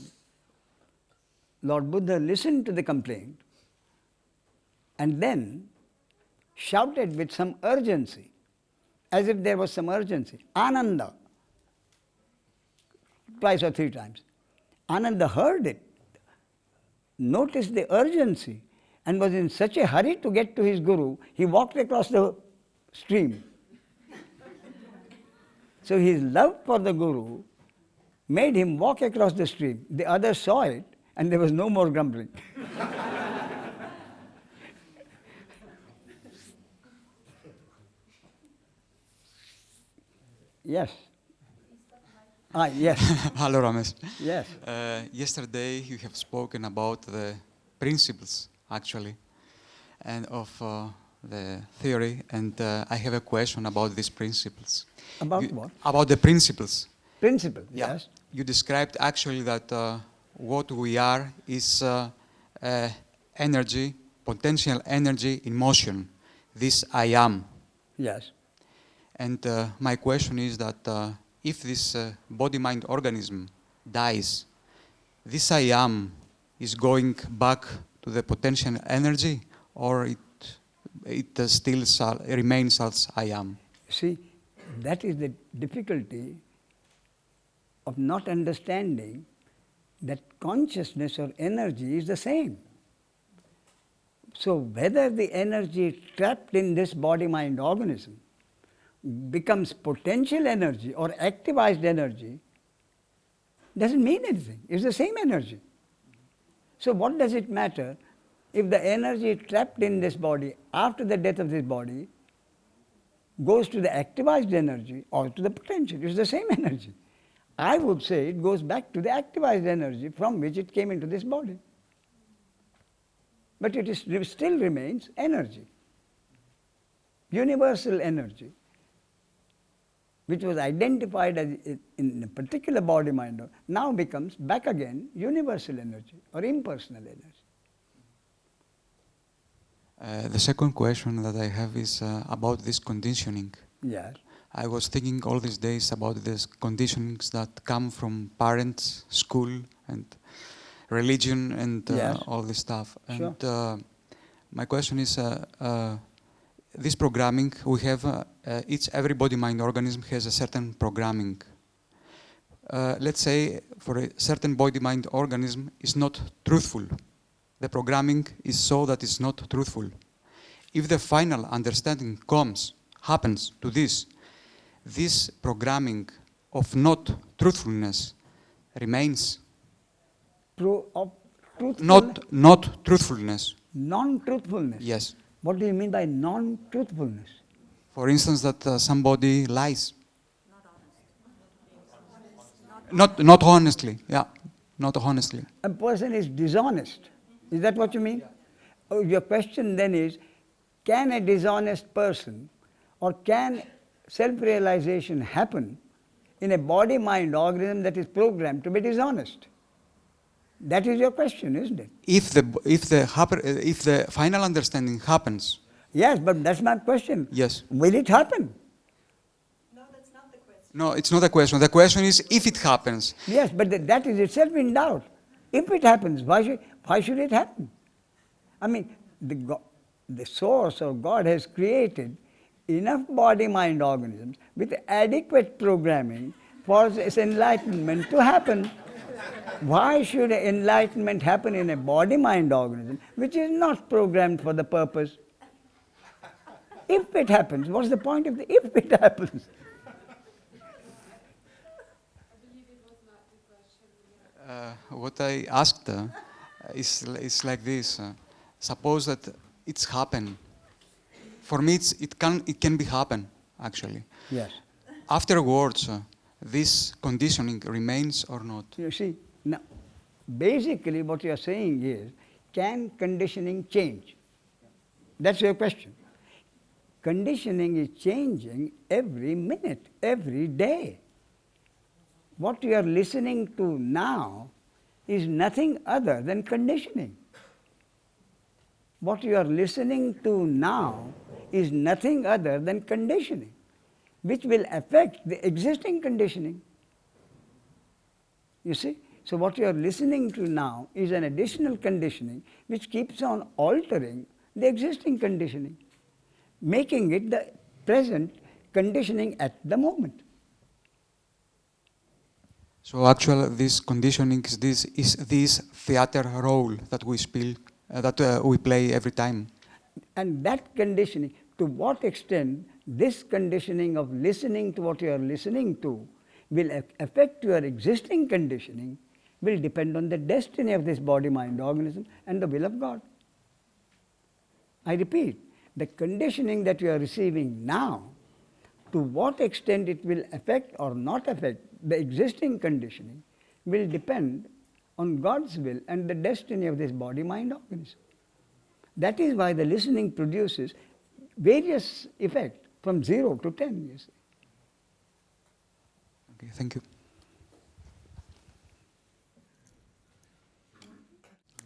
Lord Buddha listened to the complaint and then shouted with some urgency, as if there was some urgency, Ananda, twice or 3 times. Ananda heard it, noticed the urgency, and was in such a hurry to get to his guru, he walked across the stream. So his love for the guru made him walk across the stream. The others saw it, and there was no more grumbling. Yes. Yes. Hello, Ramesh. Yes. Yesterday you have spoken about the principles, actually, and of the theory, and I have a question about these principles. About what? About the principles. Principle, yes. You described actually that what we are is energy, potential energy in motion. This I am. Yes. And my question is that if this body-mind organism dies, this I am is going back to the potential energy, or it still remains as I am? See, that is the difficulty of not understanding that consciousness or energy is the same. So whether the energy trapped in this body-mind organism becomes potential energy or activized energy doesn't mean anything. It's the same energy. So what does it matter if the energy trapped in this body after the death of this body goes to the activized energy or to the potential? It's the same energy. I would say it goes back to the activized energy from which it came into this body. But it still remains energy, universal energy, which was identified as in a particular body-mind, now becomes back again universal energy or impersonal energy. The second question that I have is about this conditioning. Yes. I was thinking all these days about these conditionings that come from parents, school, and religion, and Yes. all this stuff. Sure. And my question is, this programming we have, every body-mind organism has a certain programming. Let's say for a certain body-mind organism is not truthful. The programming is so that it's not truthful. If the final understanding happens to this programming of not truthfulness remains. Not truthfulness. Non-truthfulness? Yes. What do you mean by non-truthfulness? For instance, that somebody lies. Not honestly, yeah, not honestly. A person is dishonest. Is that what you mean? Oh, your question then is, can a dishonest person or can self-realization happen in a body-mind organism that is programmed to be dishonest? That is your question, isn't it? If the final understanding happens. Yes, but that's not question. Yes. Will it happen? No, that's not the question. No, it's not a question. The question is if it happens. Yes, but that is itself in doubt. If it happens, why should it happen? I mean, the source of God has created enough body-mind organisms with adequate programming for this enlightenment to happen. Why should enlightenment happen in a body-mind organism which is not programmed for the purpose? If it happens, what's the point of the if it happens? What I asked is like this. Suppose that it's happened. For me, it can be happen, actually. Yes. Afterwards, this conditioning remains or not? You see, now, basically what you are saying is, can conditioning change? That's your question. Conditioning is changing every minute, every day. What you are listening to now is nothing other than conditioning. What you are listening to now is nothing other than conditioning, which will affect the existing conditioning. You see? So what you are listening to now is an additional conditioning which keeps on altering the existing conditioning, making it the present conditioning at the moment. So actually this conditioning is this theater role that we play every time. And that conditioning, to what extent this conditioning of listening to what you are listening to will affect your existing conditioning will depend on the destiny of this body-mind organism and the will of God. I repeat, the conditioning that you are receiving now, to what extent it will affect or not affect the existing conditioning will depend on God's will and the destiny of this body-mind organism. That is why the listening produces various effects from 0 to 10, you see. Okay, thank you.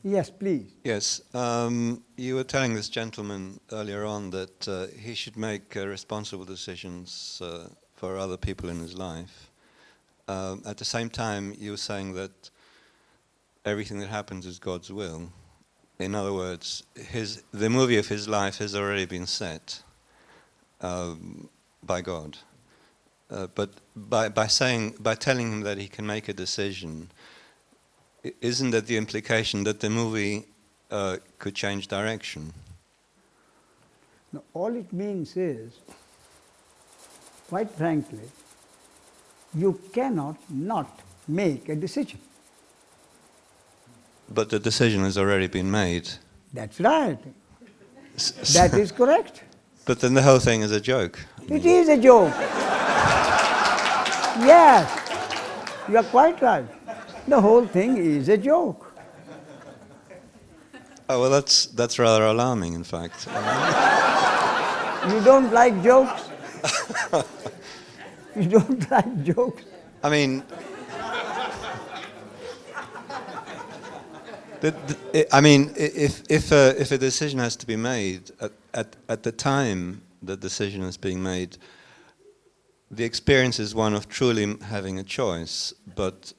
Yes, please. Yes, you were telling this gentleman earlier on that he should make responsible decisions for other people in his life. At the same time, you were saying that everything that happens is God's will. In other words, the movie of his life has already been set by God. But by telling him that he can make a decision, isn't that the implication that the movie could change direction? No, all it means is, quite frankly, you cannot not make a decision. But the decision has already been made. That's right. That is correct. But then the whole thing is a joke. It is a joke. Yes, you are quite right. The whole thing is a joke. Oh, well, that's rather alarming, in fact. You don't like jokes? You don't like jokes? I mean, if a decision has to be made at the time the decision is being made, the experience is one of truly having a choice, but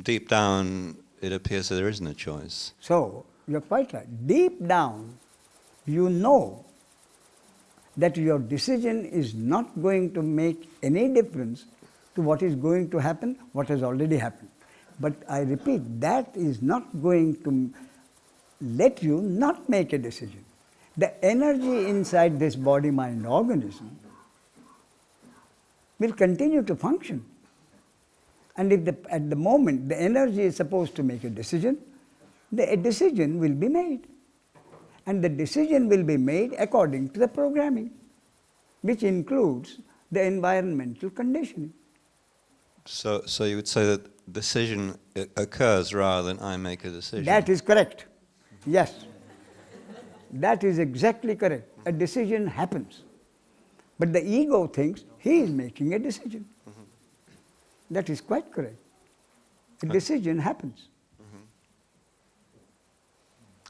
deep down it appears that there isn't a choice. So, you're quite right. Deep down, you know that your decision is not going to make any difference to what is going to happen, what has already happened. But I repeat, that is not going to let you not make a decision. The energy inside this body-mind organism will continue to function. And if at the moment the energy is supposed to make a decision will be made. And the decision will be made according to the programming, which includes the environmental conditioning. So you would say that decision occurs rather than I make a decision? That is correct. Yes. That is exactly correct. A decision happens. But the ego thinks he is making a decision. That is quite correct. A decision happens.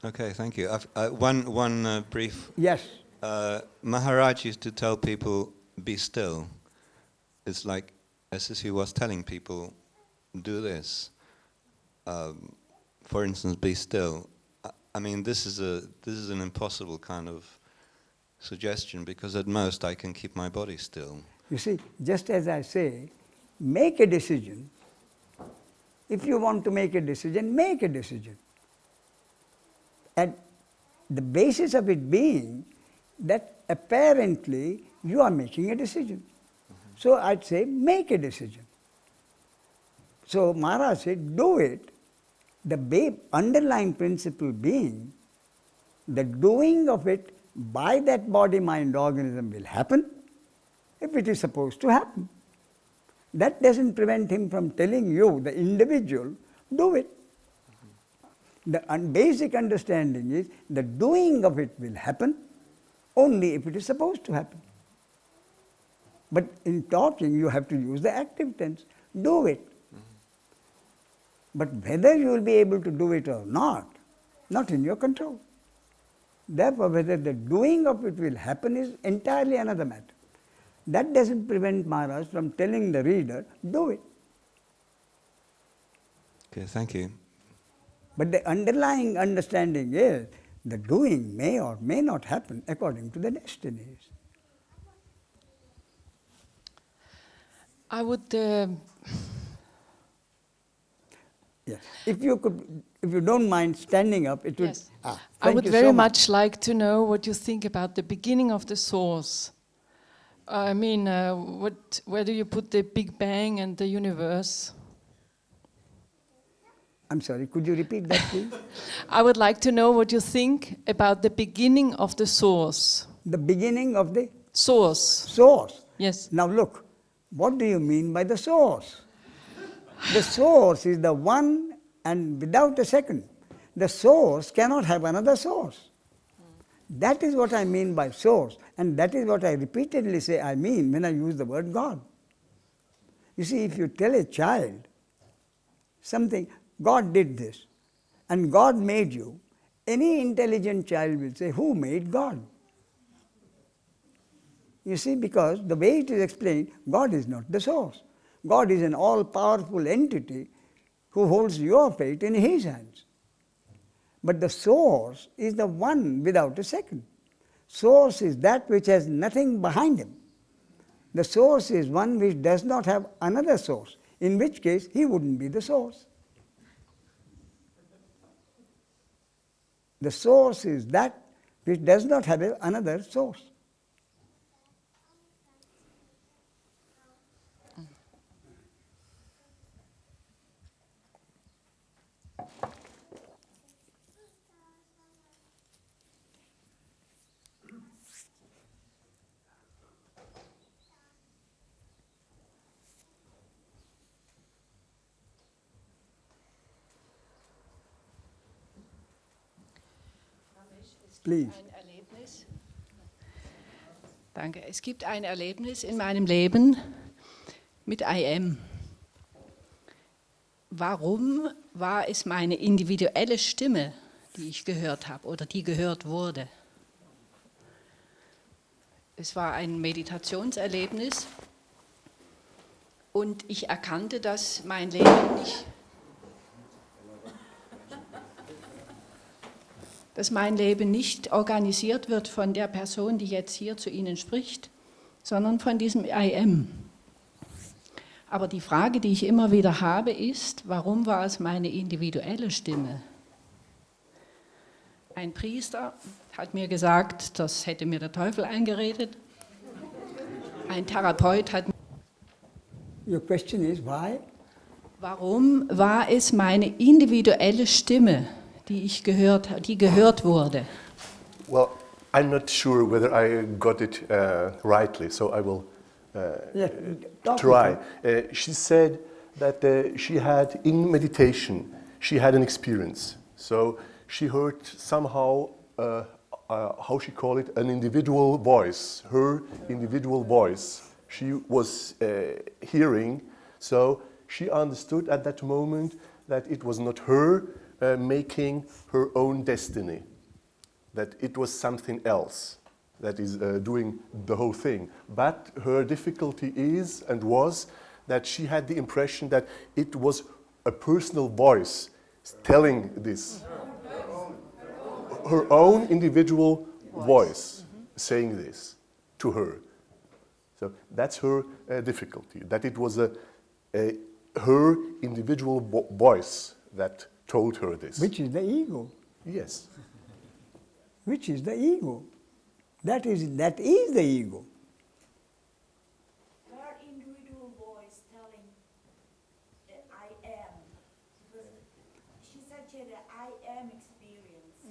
Okay, thank you. One brief... Yes. Maharaj used to tell people, be still. It's like, as if he was telling people, do this. For instance, be still. I mean, this is an impossible kind of suggestion, because at most I can keep my body still. You see, just as I say, make a decision. If you want to make a decision, make a decision. And the basis of it being that apparently you are making a decision. So I'd say, make a decision. So Maharaj said, do it. The underlying principle being the doing of it by that body-mind organism will happen if it is supposed to happen. That doesn't prevent him from telling you, the individual, do it. The basic understanding is the doing of it will happen only if it is supposed to happen. But in talking, you have to use the active tense. Do it. But whether you will be able to do it or not in your control. Therefore, whether the doing of it will happen is entirely another matter. That doesn't prevent Maharaj from telling the reader, do it. Okay, thank you. But the underlying understanding is the doing may or may not happen according to the destinies. I would... Yes. If you don't mind standing up, it would... Yes. Ah, I would very much like to know what you think about the beginning of the source. I mean, where do you put the Big Bang and the universe? I'm sorry, could you repeat that, please? I would like to know what you think about the beginning of the source. The beginning of the? Source. Source. Yes. Now look, what do you mean by the source? The source is the one and without a second. The source cannot have another source. That is what I mean by source, and that is what I repeatedly say I mean when I use the word God. You see, if you tell a child something, God did this, and God made you, any intelligent child will say, who made God? You see, because the way it is explained, God is not the source. God is an all-powerful entity who holds your fate in His hands. But the source is the one without a second. Source is that which has nothing behind him. The source is one which does not have another source, in which case he wouldn't be the source. The source is that which does not have another source. Please. Ein Erlebnis. Danke. Es gibt ein Erlebnis in meinem Leben mit IM. Warum war es meine individuelle Stimme, die ich gehört habe oder die gehört wurde? Es war ein Meditationserlebnis und ich erkannte, dass mein Leben nicht organisiert wird von der Person, die jetzt hier zu Ihnen spricht, sondern von diesem IM. Aber die Frage, die ich immer wieder habe, ist, warum war es meine individuelle Stimme? Ein Priester hat mir gesagt, das hätte mir der Teufel eingeredet. Ein Therapeut hat mir Your question is why? Warum war es meine individuelle Stimme, die gehört wurde? Well, I'm not sure whether I got it rightly, so I will try. She said that she had, in meditation, she had an experience. So she heard somehow, how she call it, an individual voice, her individual voice. She was hearing, so she understood at that moment that it was not her making her own destiny, that it was something else that is doing the whole thing. But her difficulty is and was that she had the impression that it was a personal voice telling this. Her own individual voice saying this to her. So that's her difficulty, that it was her individual voice that told her this. Which is the ego. Yes. Which is the ego. That is the ego. Her individual voice telling I am. Because she said she had an I am experience.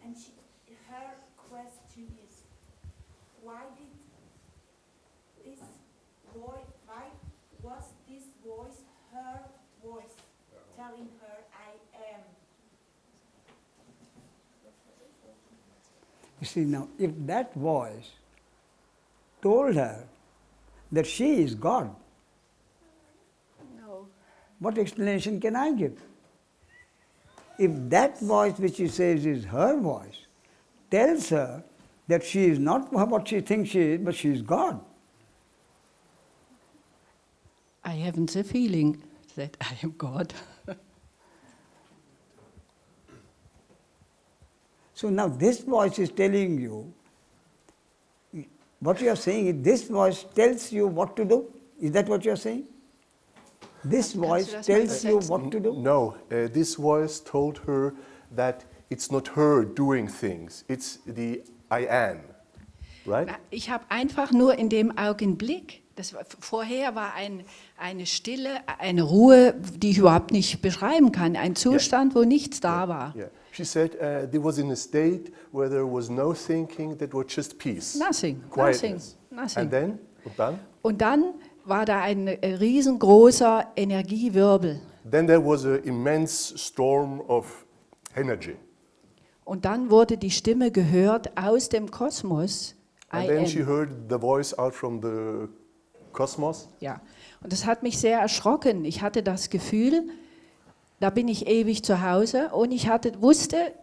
And her question is, why was this voice her voice telling her I am? You see now, if that voice told her that she is God, No. what explanation can I give? If that voice which she says is her voice tells her that she is not what she thinks she is, but she is God. I haven't the feeling that I am God. So now this voice is telling you, what you are saying is this voice tells you what to do? Is that what you are saying? This voice tells you what to do? No, this voice told her that it's not her doing things, it's the I am, right? Ich habe einfach nur in dem Augenblick, vorher war eine Stille, eine Ruhe, die ich überhaupt nicht beschreiben kann, ein Zustand, wo nichts da war. Yeah. She said there was in a state where there was no thinking, that was just peace. Nothing, quietness. nothing. And then? Und dann? Und dann war da ein riesengroßer Energiewirbel. Then there was an immense storm of energy. Und dann wurde die Stimme gehört aus dem Kosmos. And then she heard the voice out from the cosmos. Ja, und das hat mich sehr erschrocken. Ich hatte das Gefühl, da bin ich ewig zu Hause und ich wusste,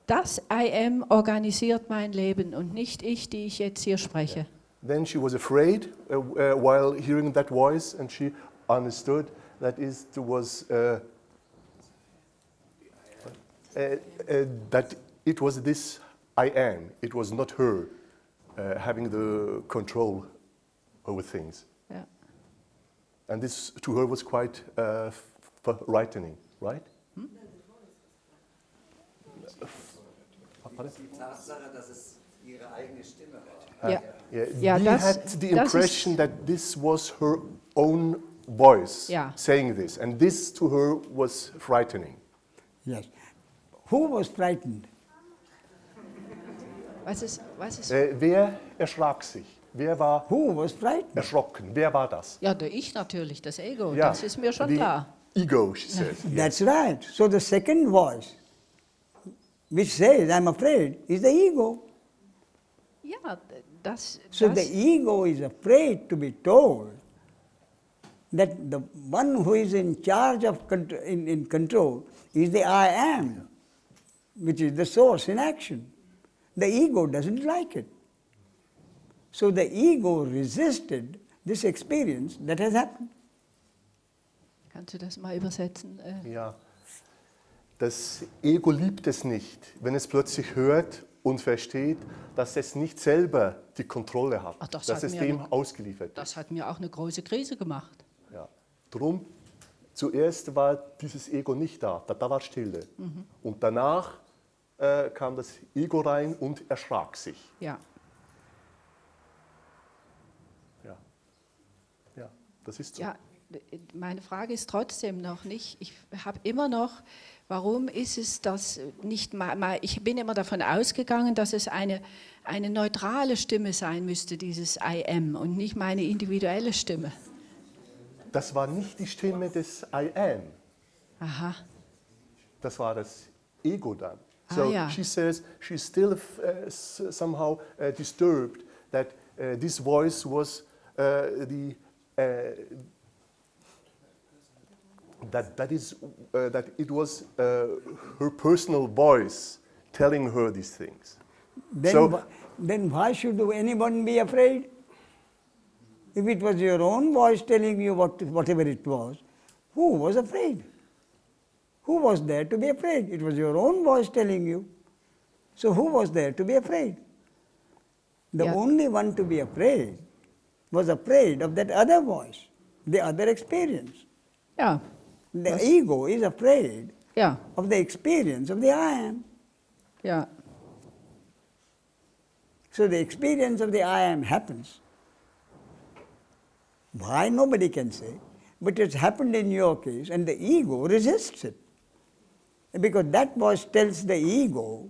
das I am organisiert mein Leben und nicht ich, die ich jetzt hier spreche. Then she was afraid while hearing that voice, and she understood that that it was this I am. It was not her having the control over things. Ja. And this to her was quite frightening, right? Die Tatsache, dass es ihre eigene Stimme Ja. war. Ja, we das- had the das impression ist- that this was her own voice Ja. saying this, and this to her was frightening. Yes. Who was frightened? Was ist Wer erschrak sich? Wer war Who was frightened? erschrocken? Wer war das? ja, ich natürlich, das Ego, Ja, das ist mir schon the klar. Ego, she says. That's right. So the second voice, which says, I'm afraid, is the ego. Ja, das, So das the ego is afraid to be told that the one who is in charge of in control is the I am, which is the source in action. The ego doesn't like it. So the ego resisted this experience that has happened. kannst du das mal übersetzen? Ja. Das Ego liebt es nicht, wenn es plötzlich hört und versteht, dass es nicht selber die Kontrolle hat, Ach, das dass hat es mir dem noch- ausgeliefert ist. Das hat mir auch eine große Krise gemacht. Ja. Drum, zuerst war dieses Ego nicht da, da war Stille. Und danach kam das Ego rein und erschrak sich. Ja. Ja, ja, das ist so. Ja, meine Frage ist trotzdem noch nicht, ich habe immer noch, warum ist es das nicht mal, ich bin immer davon ausgegangen, dass es eine neutrale Stimme sein müsste, dieses I am, und nicht meine individuelle Stimme. Das war nicht die Stimme des I am, Aha, das war das Ego dann. Ah, So ja. she says she's still somehow disturbed that this voice was that it was her personal voice telling her these things. Then why should anyone be afraid? If it was your own voice telling you whatever it was, who was afraid? Who was there to be afraid? It was your own voice telling you. So who was there to be afraid? The Yeah. only one to be afraid was afraid of that other voice, the other experience. ja, The ego is afraid ja, of the experience of the I am. ja, So the experience of the I am happens. Why, nobody can say, but it's happened in your case and the ego resists it. Because that voice tells the ego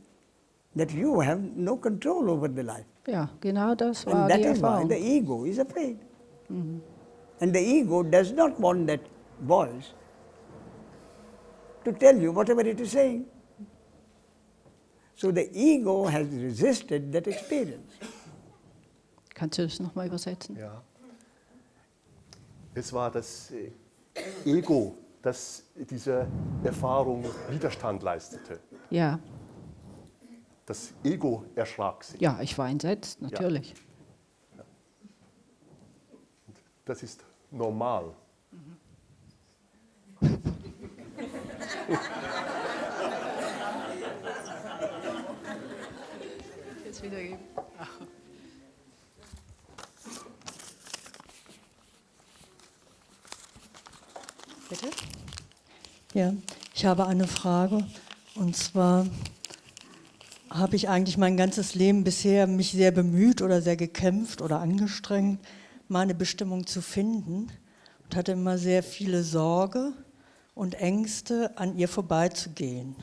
that you have no control over the life. ja, genau das war And that die is why Erfahrung. the ego is afraid. And the ego does not want that voice to tell you whatever it is saying. So the ego has resisted that experience. Kannst du das nochmal übersetzen? Ja. Es war das Ego, das dieser Erfahrung Widerstand leistete. Ja, Das Ego erschrak sich. ja, ich war entsetzt, natürlich. Das ist normal. Jetzt wiedergeben. Bitte? Ja, ich habe eine Frage. Und zwar habe ich eigentlich mein ganzes Leben bisher mich sehr bemüht oder sehr gekämpft oder angestrengt, meine Bestimmung zu finden und hatte immer sehr viele Sorge und Ängste, an ihr vorbeizugehen.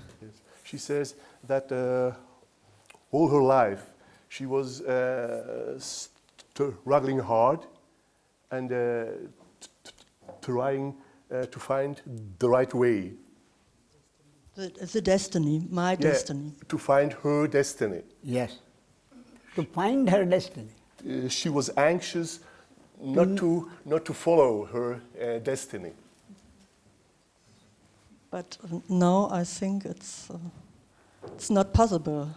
She says that all her life she was struggling hard and trying to find the right way. The destiny, my destiny. To find her destiny. Yes. To find her destiny. She was anxious not to follow her destiny. But now I think it's not possible.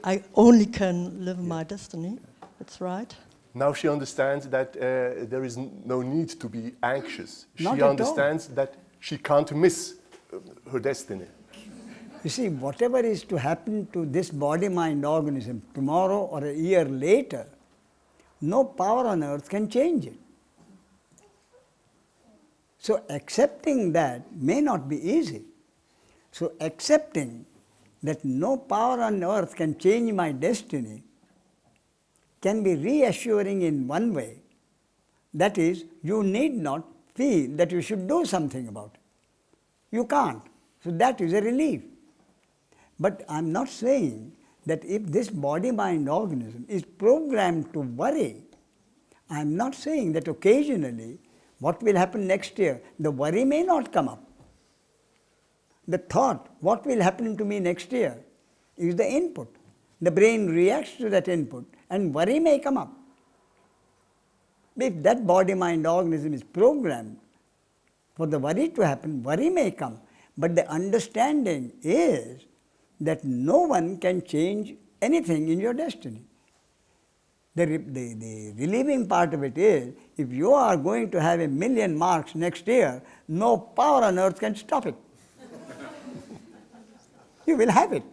I only can live my destiny. That's right. Now she understands that there is no need to be anxious. Not She at understands that she can't miss her destiny. You see, whatever is to happen to this body-mind organism tomorrow or a year later no power on earth can change it. So accepting that may not be easy. So accepting that no power on earth can change my destiny can be reassuring in one way. That is, you need not feel that you should do something about it. You can't. So that is a relief. But I am not saying that if this body-mind organism is programmed to worry, I am not saying that occasionally what will happen next year, the worry may not come up. The thought, what will happen to me next year, is the input. The brain reacts to that input and worry may come up. If that body-mind organism is programmed for the worry to happen, worry may come. But the understanding is that no one can change anything in your destiny. The relieving part of it is, if you are going to have 1,000,000 marks next year, no power on earth can stop it. You will have it.